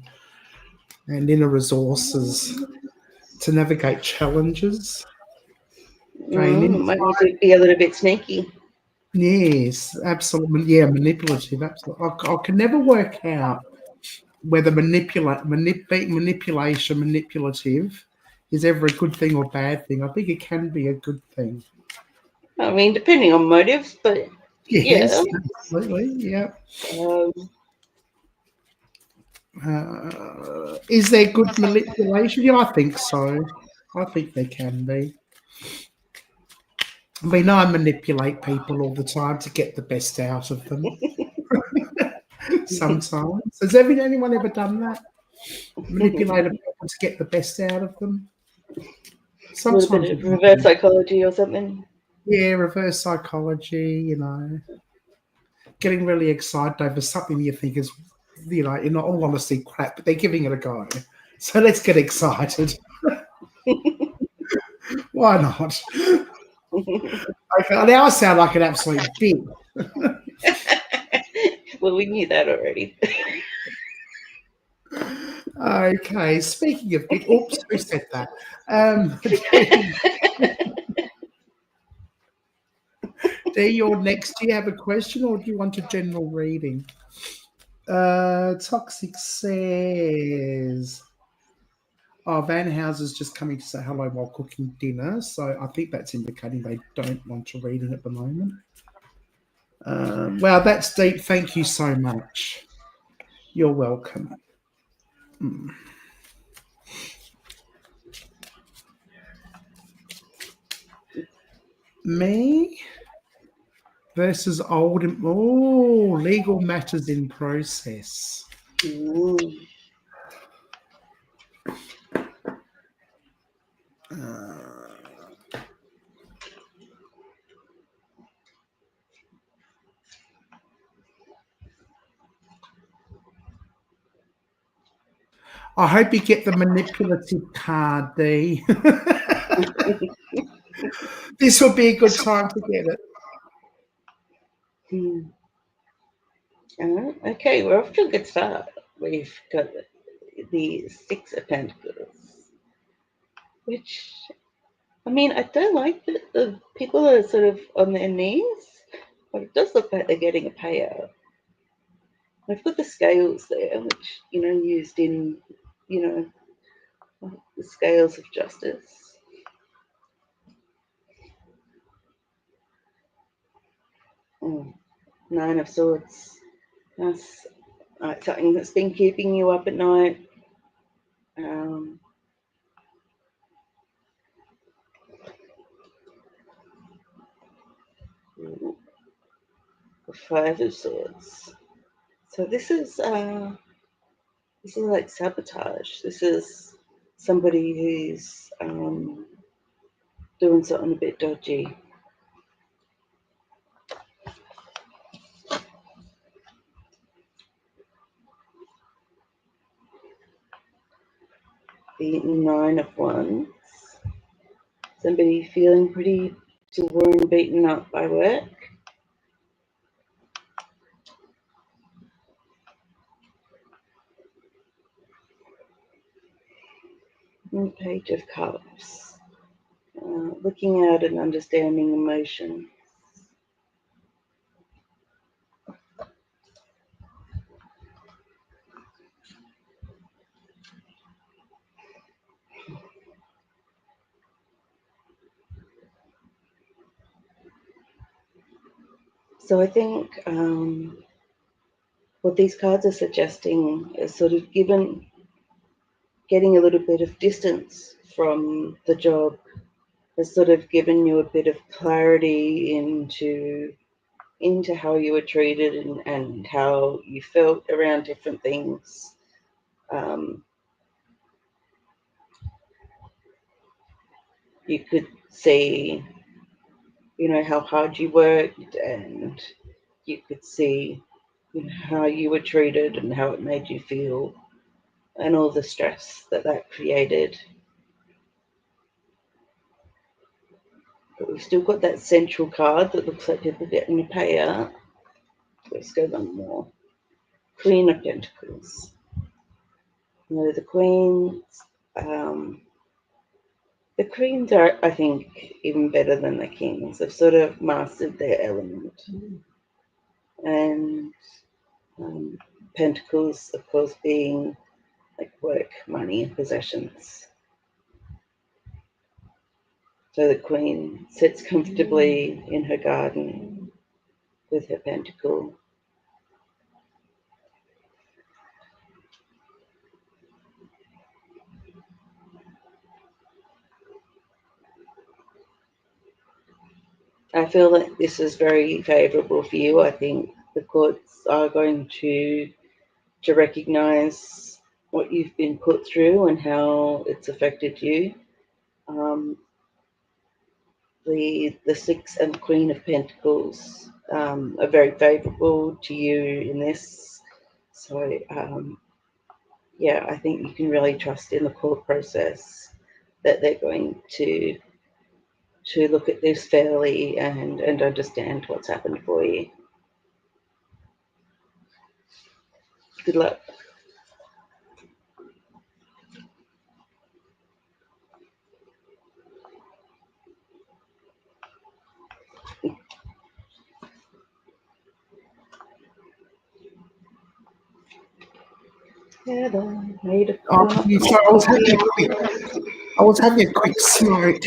and inner resources to navigate challenges. Gain Might need to be a little bit sneaky. Yes, absolutely. Yeah, manipulative. Absolutely. I can never work out whether manipulation, manipulative, is ever a good thing or bad thing. I think it can be a good thing. I mean, depending on motives, but yeah. Yes, absolutely. Yeah. Is there good manipulation? Yeah, I think so. I think there can be. I mean, I manipulate people all the time to get the best out of them. Sometimes. Has anyone ever done that? Manipulate people to get the best out of them? A little Sometimes. bit of reverse psychology or something. Yeah, reverse psychology, getting really excited over something you think is, in all honesty, crap, but they're giving it a go. So let's get excited. Why not? Okay, now I sound like an absolute bitch. Well, we knew that already. Okay, speaking of bitch, oops, who said that? Dee, you're next. Do you have a question or do you want a general reading? Toxic says, Van Houser's just coming to say hello while cooking dinner, so I think that's indicating they don't want a reading at the moment. Wow, that's deep. Thank you so much. You're welcome. Me versus legal matters in process. Mm. I hope you get the manipulative card, Dee. This will be a good time to get it. Okay, we're off to a good start. We've got the Six of Pentacles, which, I mean, I don't like that the people are sort of on their knees, but it does look like they're getting a payout. We've got the scales there, which, used in, the scales of justice. Nine of Swords. That's something that's been keeping you up at night. The Five of Swords. So this is like sabotage. This is somebody who's doing something a bit dodgy. The Nine of Wands. Somebody feeling pretty sore and beaten up by work. And Page of Cups. Looking out and understanding emotion. So I think what these cards are suggesting is sort of getting a little bit of distance from the job has sort of given you a bit of clarity into how you were treated and how you felt around different things. You could see, how hard you worked, and you could see how you were treated and how it made you feel and all the stress that created. But we've still got that central card that looks like people getting a payout. Let's go one more. Queen of Pentacles. The Queens. The Queens are, I think, even better than the Kings. They've sort of mastered their element. And Pentacles, of course, being like work, money, and possessions. So the Queen sits comfortably in her garden with her pentacle. I feel that this is very favourable for you. I think the courts are going to recognise what you've been put through and how it's affected you. The Six and the Queen of Pentacles are very favourable to you in this. So, I think you can really trust in the court process that they're going to look at this fairly and understand what's happened for you. Good luck. Heather made a I was having a quick smoke,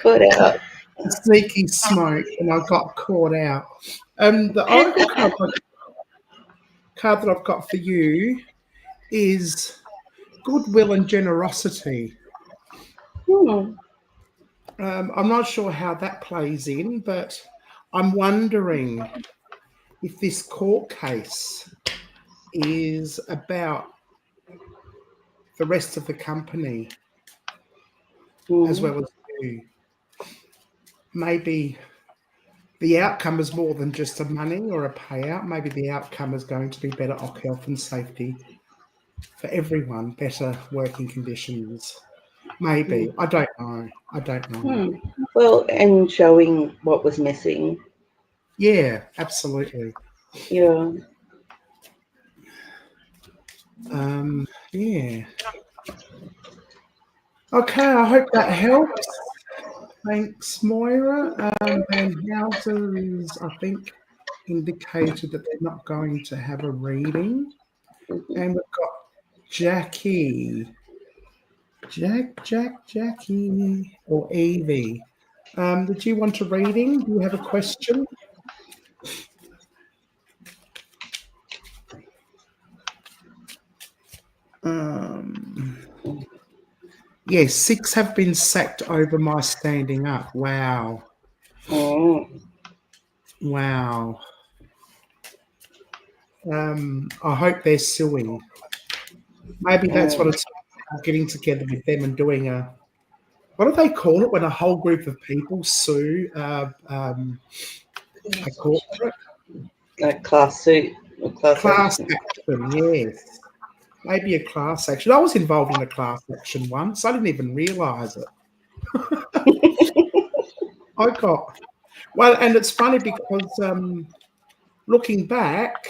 put out. a sneaky smoke, and I got caught out. The oracle card that I've got for you is goodwill and generosity. I'm not sure how that plays in, but I'm wondering if this court case is about the rest of the company as well as you. Maybe the outcome is more than just a money or a payout. Maybe the outcome is going to be better health and safety for everyone, better working conditions. Maybe. I don't know. Well, and showing what was missing. Yeah, absolutely. Yeah. Yeah. Okay, I hope that helps. Thanks, Moira. And Houses, I think, indicated that they're not going to have a reading. And we've got Jackie. Jackie, or Evie. Did you want a reading? Do you have a question? Yes, 6 have been sacked over my standing up. Wow. Wow. I hope they're suing. Maybe that's what it's getting together with them and doing a, what do they call it when a whole group of people sue a corporate? A class suit. Class action, yes. Maybe a class action. I was involved in a class action once. I didn't even realise it. Well, and it's funny because looking back,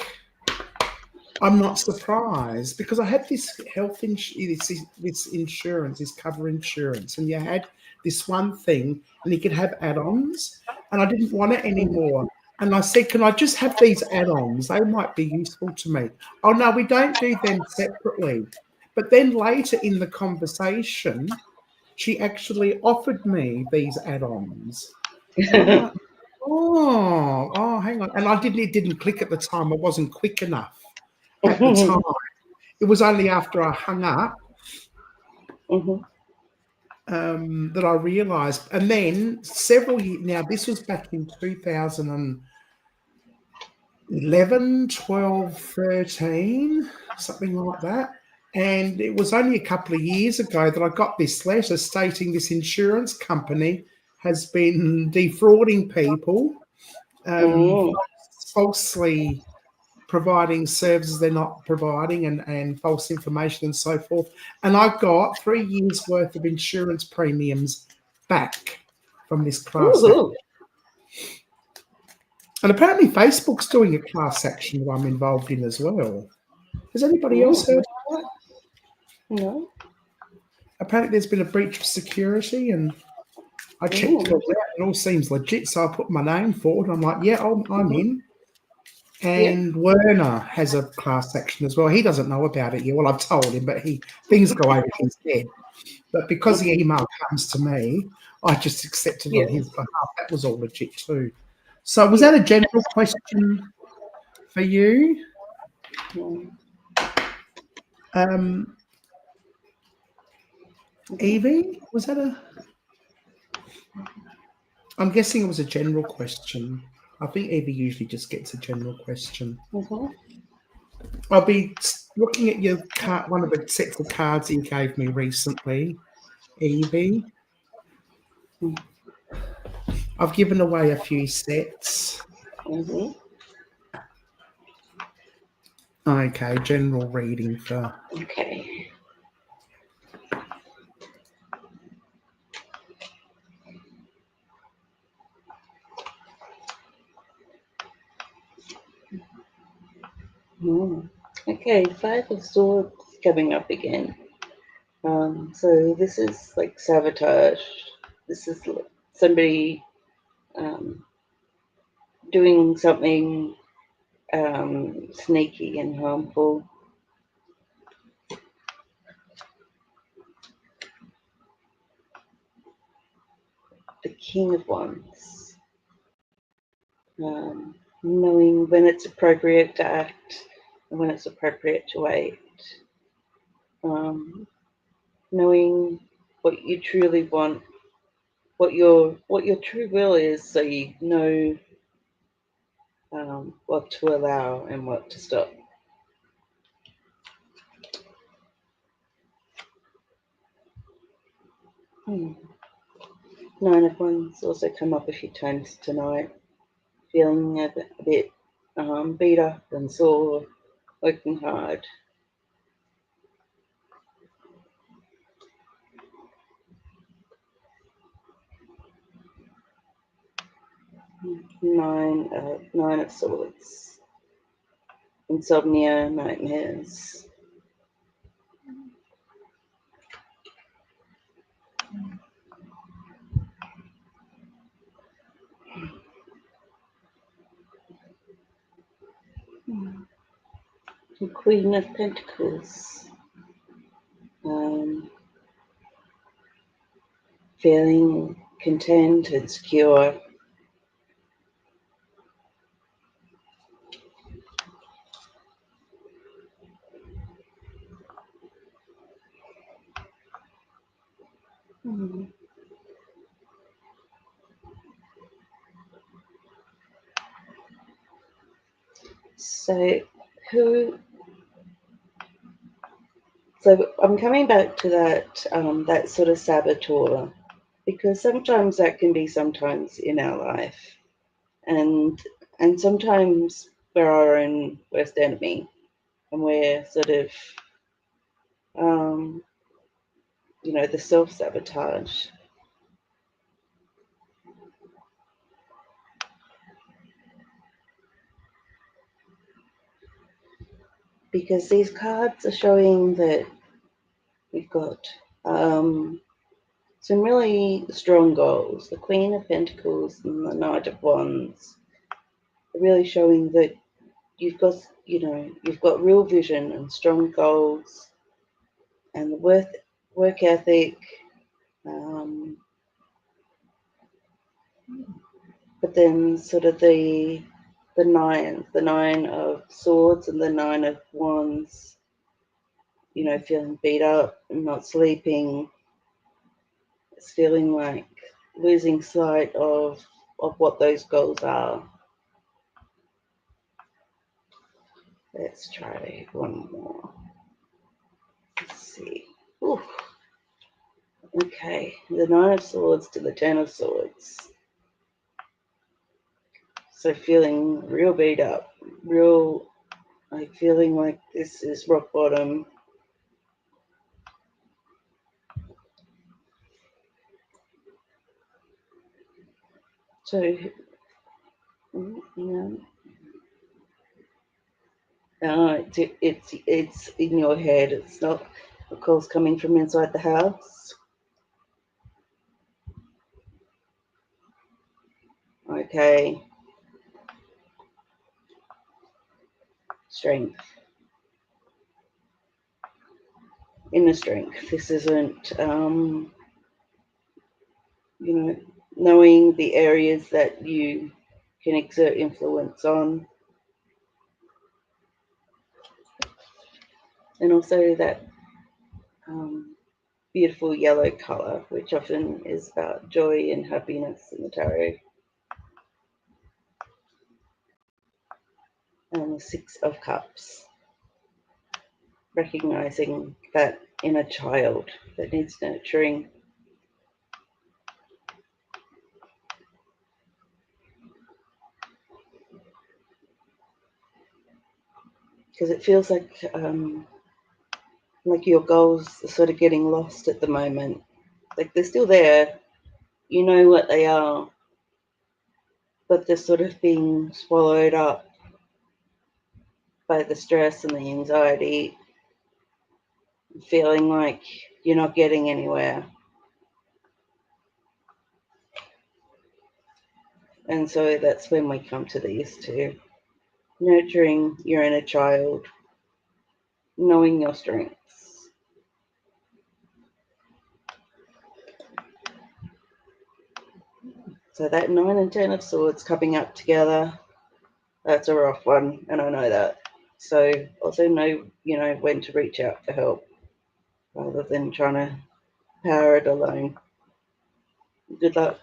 I'm not surprised because I had this this insurance, this cover insurance, and you had this one thing, and you could have add-ons, and I didn't want it anymore. And I said, "Can I just have these add-ons? They might be useful to me." Oh no, we don't do them separately. But then later in the conversation, she actually offered me these add-ons, and I'm like, "Oh, hang on!" And it didn't click at the time. I wasn't quick enough at the time. It was only after I hung up that I realised. And then several years, now this was back in 2011, 12, 13, something like that. And it was only a couple of years ago that I got this letter stating this insurance company has been defrauding people, falsely providing services they're not providing, and false information and so forth. And I got 3 years worth of insurance premiums back from this class action. Ooh. And apparently Facebook's doing a class action that I'm involved in as well. Has anybody else heard of that? No. Apparently there's been a breach of security, and I checked it all out. It all seems legit, so I put my name forward. I'm like, yeah, I'm in. And Werner has a class action as well. He doesn't know about it yet. Well, I've told him, but things go over his head. But because the email comes to me, I just accepted on his behalf. That was all legit too. So was that a general question for you? Evie, was that I'm guessing it was a general question. I think Evie usually just gets a general question. I'll be looking at your card, one of the sets of cards you gave me recently, Evie. I've given away a few sets. Okay, general reading for. Okay. Okay, Five of Swords coming up again. So this is like sabotage. This is somebody doing something sneaky and harmful. The King of Wands. Knowing when it's appropriate to act and when it's appropriate to wait. Knowing what you truly want, what your true will is, so you know what to allow and what to stop. Nine of Wands also come up a few times tonight. Feeling a bit beat up and sore, working hard. Nine of Swords. Insomnia, nightmares. The Queen of Pentacles. Feeling content and secure. So I'm coming back to that that sort of saboteur, because sometimes that can be sometimes in our life, and sometimes we're our own worst enemy, and we're sort of the self-sabotage. because these cards are showing that we've got some really strong goals. The Queen of Pentacles and the Knight of Wands are really showing that you've got real vision and strong goals, and the work ethic. But then sort of the nine of swords and the nine of wands, feeling beat up and not sleeping. It's feeling like losing sight of what those goals are. Let's try one more. Let's see. Ooh. Okay, the Nine of Swords to the Ten of Swords. So feeling real beat up, feeling like this is rock bottom. So, it's in your head. It's not the calls coming from inside the house. Okay. Strength. Inner strength. This isn't, knowing the areas that you can exert influence on. And also that beautiful yellow color, which often is about joy and happiness in the tarot. And the Six of Cups. Recognizing that inner child that needs nurturing. Because it feels like your goals are sort of getting lost at the moment. Like they're still there, you know what they are, but they're sort of being swallowed up by the stress and the anxiety, feeling like you're not getting anywhere. And so that's when we come to these two. Nurturing your inner child, knowing your strengths. So that 9 and 10 of Swords coming up together, that's a rough one, and I know that. So also know, when to reach out for help rather than trying to power it alone. Good luck.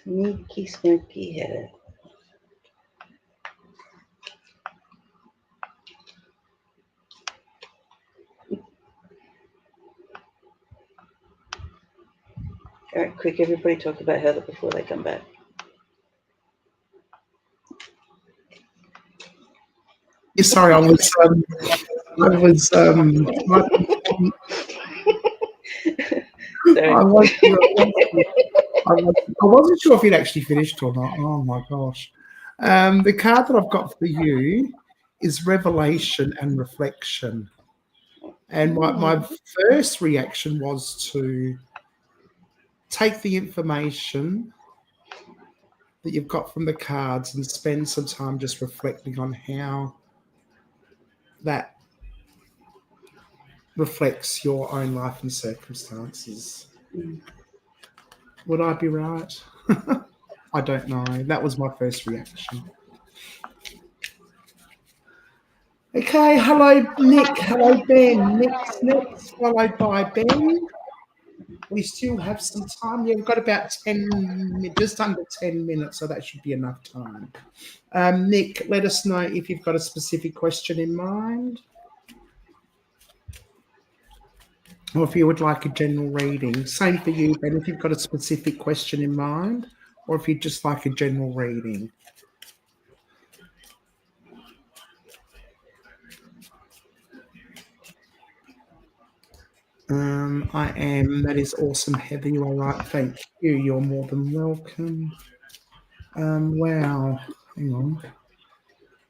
Sneaky, smoky head. All right, quick, everybody talk about Heather before they come back. Yeah, sorry, I wasn't sure if you'd actually finished or not. Oh my gosh. The card that I've got for you is Revelation and Reflection. And my first reaction was to take the information that you've got from the cards and spend some time just reflecting on how that reflects your own life and circumstances. Would I be right? I don't know. That was my first reaction. Okay, hello Nick, hello Ben. Next, followed by Ben. We still have some time. Yeah, we've got about 10, just under 10 minutes, so that should be enough time. Nick, let us know if you've got a specific question in mind, or if you would like a general reading. Same for you, Ben, if you've got a specific question in mind, or if you'd just like a general reading. I am. That is awesome, Heather. You are right. Thank you. You're more than welcome. Wow. Hang on.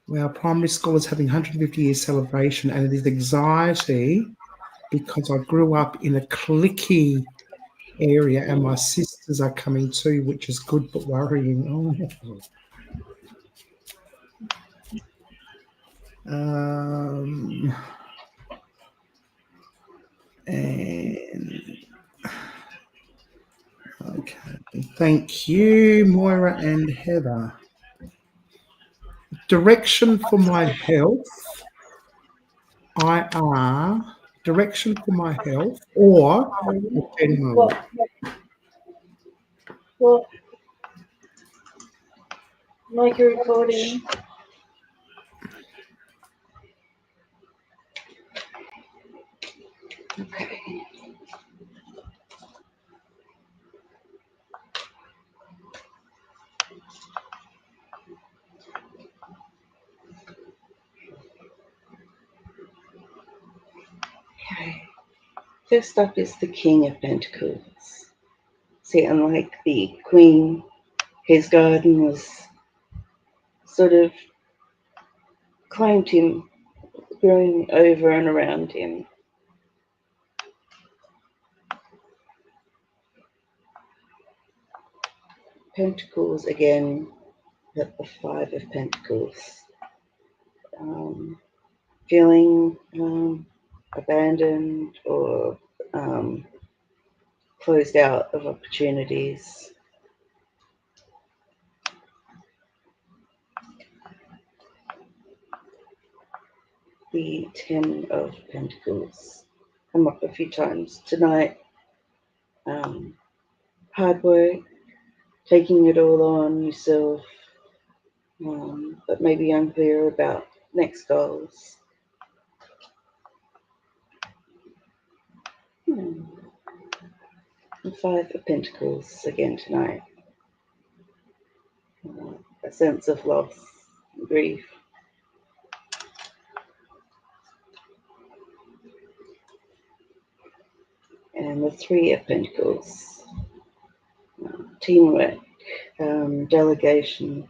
Wow, primary school is having 150 year celebration, and it is anxiety because I grew up in a cliquey area and my sisters are coming too, which is good but worrying. Oh. And okay, thank you, Moira and Heather. Direction for my health. Direction for my health or general. Well, like you're recording. Okay. Okay. First up is the King of Pentacles. See, unlike the Queen, his garden was sort of claimed him, growing over and around him. Pentacles again, at the Five of Pentacles. Feeling abandoned or closed out of opportunities. The Ten of Pentacles come up a few times tonight. Hard work, taking it all on yourself, but maybe unclear about next goals. The Five of Pentacles again tonight. A sense of loss, grief. And the Three of Pentacles. Teamwork, delegation.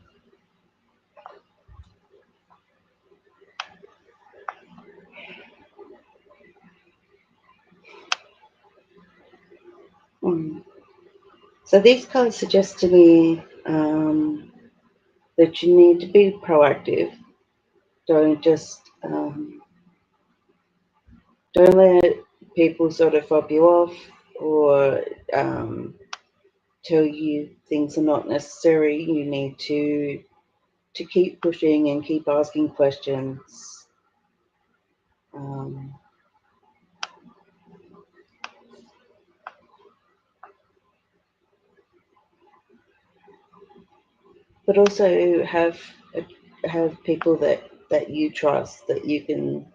So these cards suggest to me that you need to be proactive. Don't just don't let people sort of fob you off or tell you things are not necessary. You need to keep pushing and keep asking questions. But also have people that you trust, that you can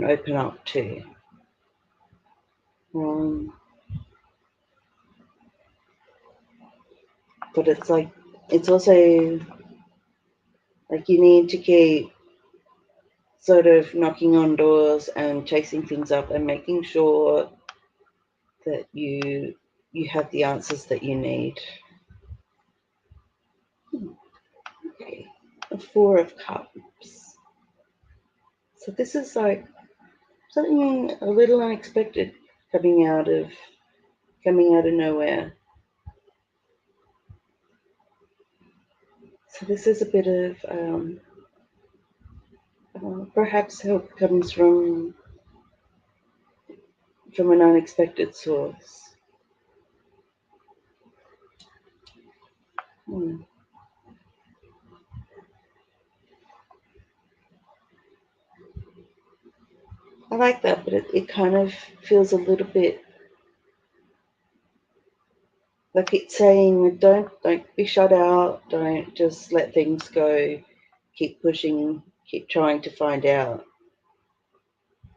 open up to. But it's also like you need to keep sort of knocking on doors and chasing things up and making sure that you have the answers that you need. Okay, the Four of Cups. So this is like something a little unexpected coming out of nowhere. So this is a bit of perhaps help comes from an unexpected source. I like that, but it kind of feels a little bit like it's saying don't be shut out, don't just let things go, keep pushing, keep trying to find out.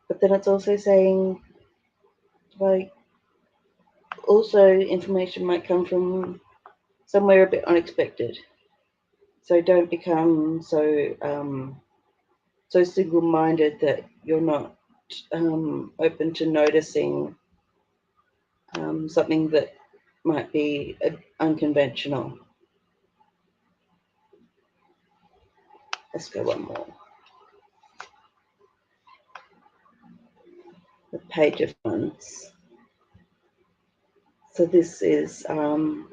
But then it's also saying like also information might come from somewhere a bit unexpected. So don't become so so single-minded that you're not open to noticing something that might be unconventional. Let's go one more. The Page of Wands. So this is so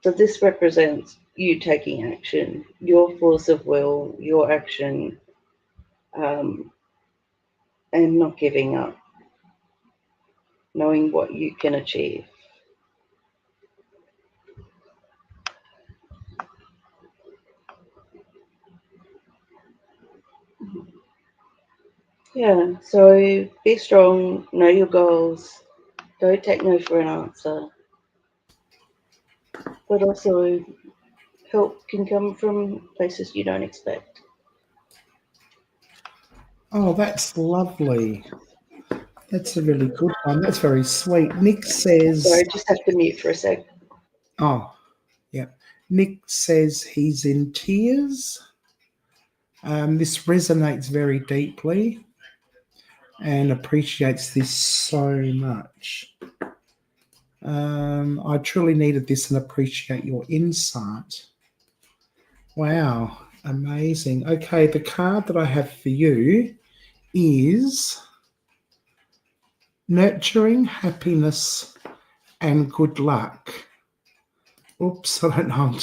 this represents you taking action, your force of will, your action, and not giving up, knowing what you can achieve. Yeah, so be strong, know your goals, don't take no for an answer, but also help can come from places you don't expect. Oh, that's lovely. That's a really good one. That's very sweet. Nick says, Sorry, just have to mute for a sec. oh, yeah. Nick says he's in tears. This resonates very deeply and appreciates this so much. I truly needed this and appreciate your insight. Wow, amazing. Okay, the card that I have for you is Nurturing Happiness and Good Luck. Oops, I don't know.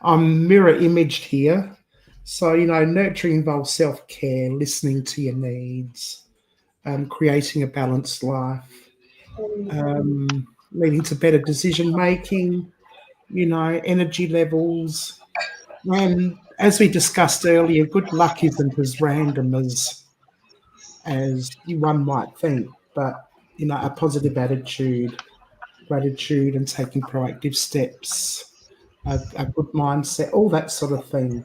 I'm mirror imaged here. So, nurturing involves self-care, listening to your needs, creating a balanced life, leading to better decision-making, energy levels. And as we discussed earlier, good luck isn't as random as one might think, but, a positive attitude, gratitude and taking proactive steps, a good mindset, all that sort of thing.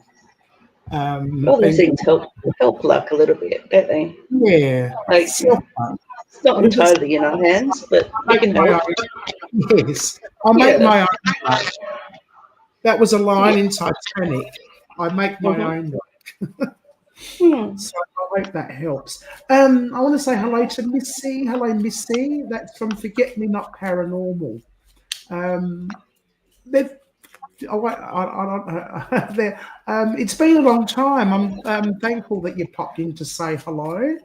All those things help luck a little bit, don't they? Yeah. Like, it's not entirely in our hands, but we can help. Yes. I'll make my own luck. That was a line in Titanic. I make my own luck. So I hope that helps. I want to say hello to Missy. Hello, Missy. That's from Forget Me Not Paranormal. It's been a long time. I'm thankful that you popped in to say hello.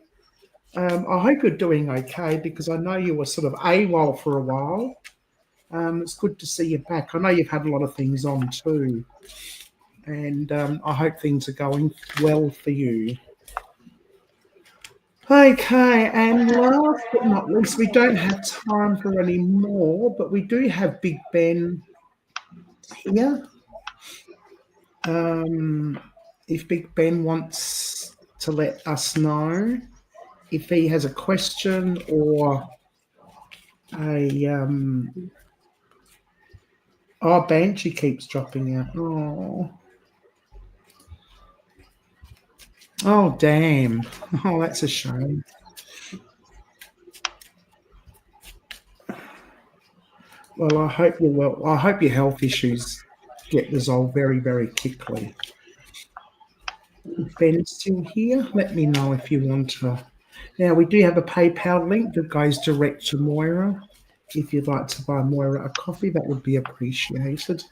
I hope you're doing okay because I know you were sort of AWOL for a while. It's good to see you back. I know you've had a lot of things on too. And I hope things are going well for you. Okay, and last but not least, we don't have time for any more, but we do have Big Ben here. If Big Ben wants to let us know if he has a question or Banshee keeps dropping out. Oh, damn. Oh, that's a shame. Well, I hope you're well. I hope your health issues get resolved very, very quickly. If Ben's still here, let me know if you want to. Now, we do have a PayPal link that goes direct to Moira. If you'd like to buy Moira a coffee, that would be appreciated.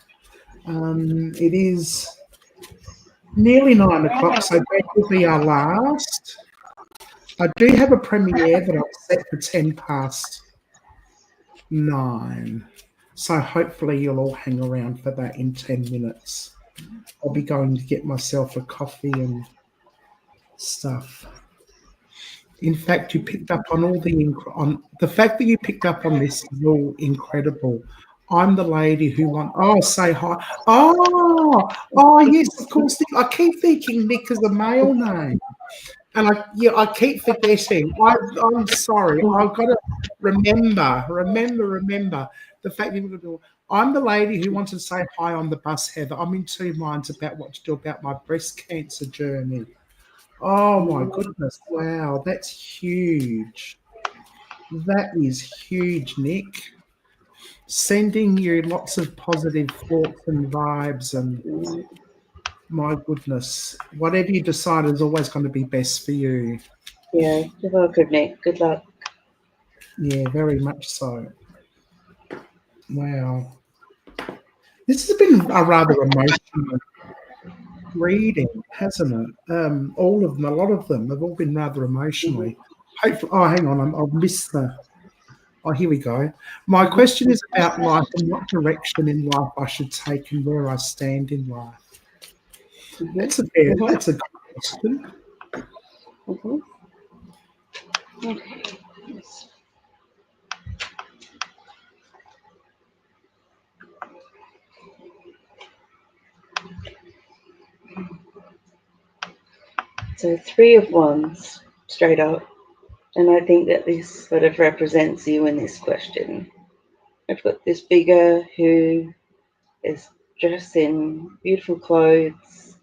It is nearly 9 o'clock, so that will be our last. I do have a premiere that I've set for 10 past 9. So hopefully you'll all hang around for that in 10 minutes. I'll be going to get myself a coffee and stuff. In fact, you picked up on all the fact that you picked up on this is all incredible. I'm the lady who say hi. Oh, yes, of course. I keep thinking Nick is a male name. And I keep forgetting. I'm sorry. I've got to remember the fact that I'm the lady who wanted to say hi on the bus, Heather. I'm in two minds about what to do about my breast cancer journey. Oh, my goodness. Wow, that's huge. That is huge, Nick. Sending you lots of positive thoughts and vibes and My goodness. Whatever you decide is always going to be best for you. Yeah, you're welcome, Nick. Good luck. Yeah, very much so. Wow. This has been a rather emotional reading, hasn't it? All of them, a lot of them have all been rather emotionally. Hopefully, oh, hang on, I've missed the. Oh, here we go. My question is about life and what direction in life I should take and where I stand in life. That's a good question. Okay. So 3 of Wands, straight up. And I think that this sort of represents you in this question. I've got this figure who is dressed in beautiful clothes,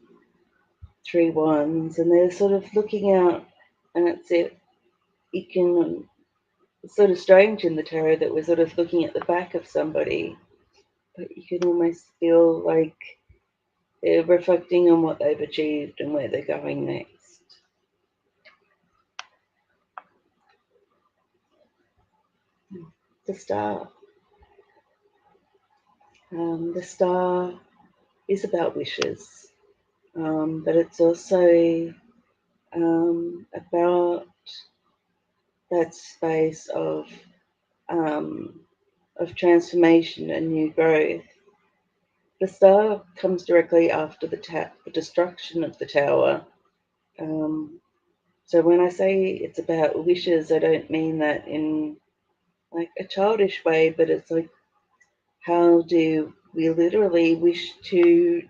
3 Wands, and they're sort of looking out, and it's it. You can, it's sort of strange in the tarot that we're sort of looking at the back of somebody, but you can almost feel like they're reflecting on what they've achieved and where they're going next. The Star. The Star is about wishes, but it's also about that space of transformation and new growth. The Star comes directly after the destruction of the Tower. So when I say it's about wishes, I don't mean that in like a childish way, but it's like, how do we literally wish to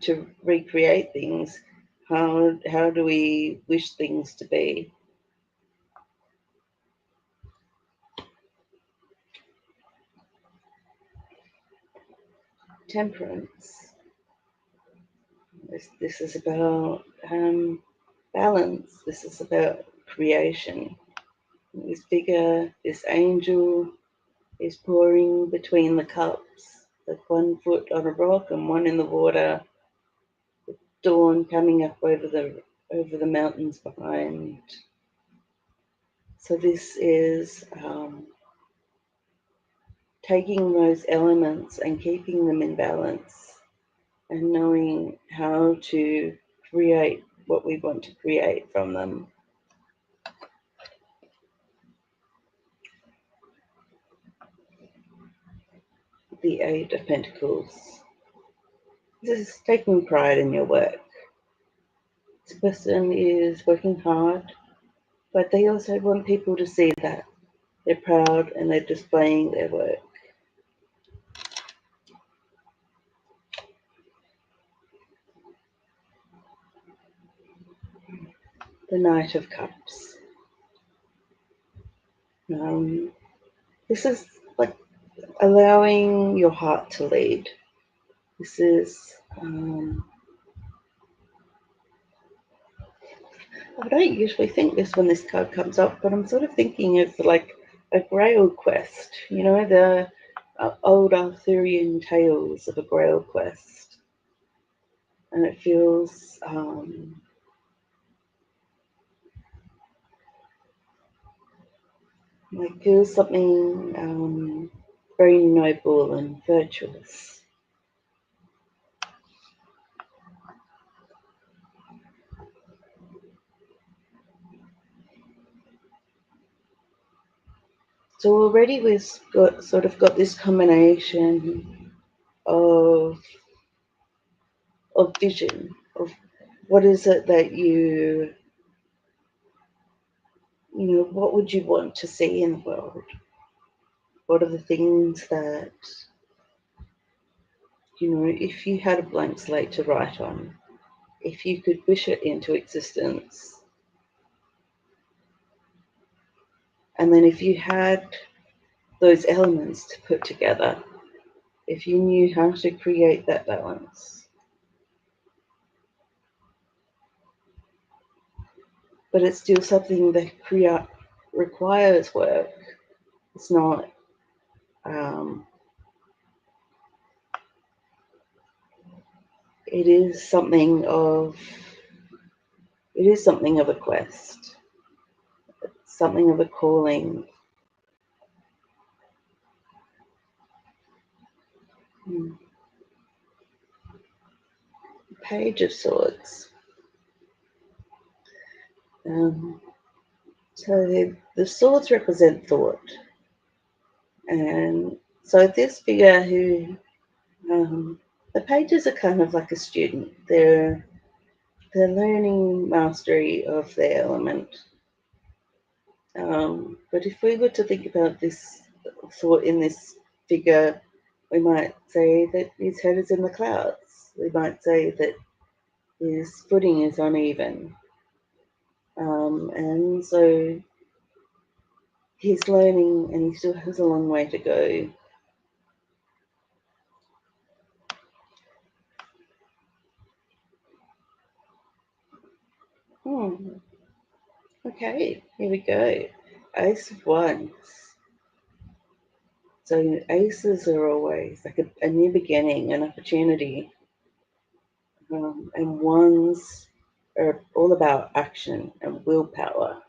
recreate things? How do we wish things to be? Temperance. This is about balance. This is about creation. This figure, this angel, is pouring between the cups, like 1 foot on a rock and 1 in the water. Dawn coming up over the mountains behind. So this is taking those elements and keeping them in balance and knowing how to create what we want to create from them. The 8 of Pentacles. This is taking pride in your work. This person is working hard, but they also want people to see that. They're proud and they're displaying their work. The Knight of Cups. This is like allowing your heart to lead. This is, I don't usually think this when this card comes up, but I'm sort of thinking of like a grail quest, you know, the old Arthurian tales of a grail quest. And it feels something very noble and virtuous. So already we've got this combination of vision, of what is it that what would you want to see in the world? What are the things that, if you had a blank slate to write on, if you could wish it into existence, and then if you had those elements to put together, if you knew how to create that balance. But it's still something that requires work. It's not it is something of a quest, something of a calling. Page of Swords. So the swords represent thought, and so this figure who the pages are kind of like a student. They're learning mastery of their element. But if we were to think about this thought in this figure, we might say that his head is in the clouds. We might say that his footing is uneven. And so he's learning and he still has a long way to go. Okay, here we go. Ace of Wands. So aces are always like a new beginning, an opportunity. And wands are all about action and willpower.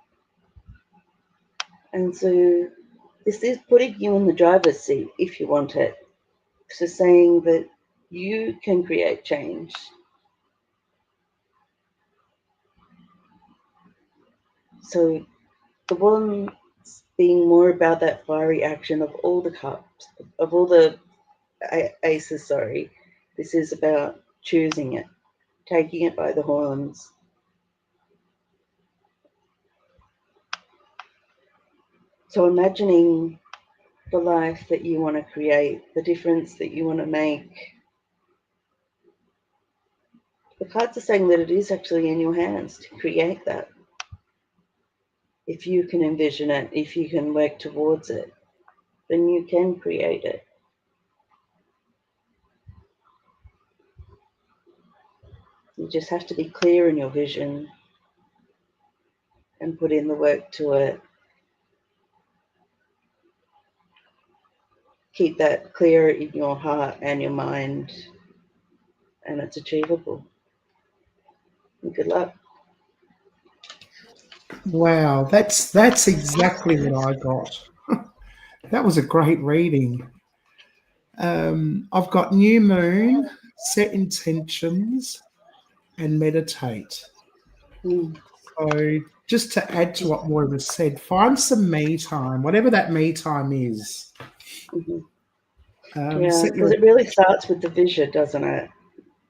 And so this is putting you in the driver's seat if you want it. So saying that you can create change. So the wands being more about that fiery action of all the cups, of all the aces, sorry. This is about choosing it, taking it by the horns. So imagining the life that you want to create, the difference that you want to make. The cards are saying that it is actually in your hands to create that. If you can envision it, if you can work towards it, then you can create it. You just have to be clear in your vision and put in the work to it. Keep that clear in your heart and your mind, and it's achievable. And good luck. Wow, that's exactly what I got. That was a great reading. I've got new moon, set intentions, and meditate. So just to add to what Moira said, find some me time, whatever that me time is. Yeah, because it really starts with the vision, doesn't it?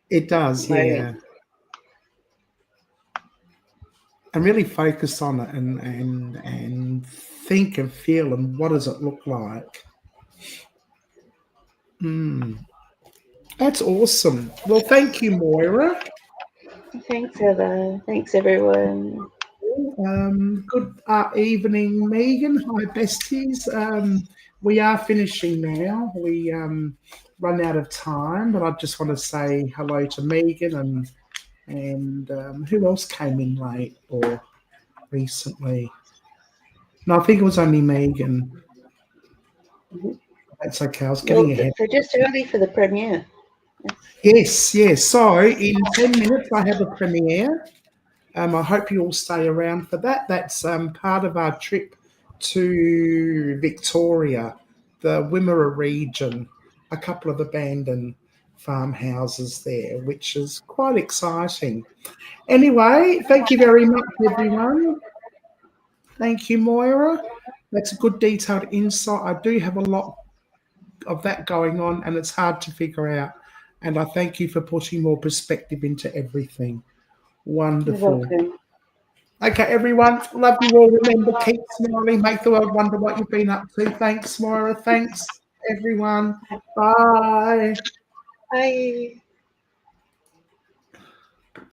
It does, yeah. And really focus on it and think and feel and what does it look like. That's awesome. Well, thank you, Moira. Thanks, Heather. Thanks, everyone. Good evening, Megan. Hi, besties. We are finishing now. We run out of time, but I just want to say hello to Megan and who else came in late or recently? No, I think it was only Megan. That's okay. I was getting ahead. So just early for the premiere. Yes. So in 10 minutes, I have a premiere. I hope you all stay around for that. That's part of our trip to Victoria, the Wimmera region, a couple of abandoned farmhouses there, which is quite exciting. Anyway, thank you very much, everyone. Thank you, Moira. That's a good detailed insight. I do have a lot of that going on, and it's hard to figure out. And I thank you for putting more perspective into everything. Wonderful. You're welcome. Okay, everyone. Love you all. Remember, keep smiling. Make the world wonder what you've been up to. Thanks, Moira. Thanks, everyone. Bye. Bye.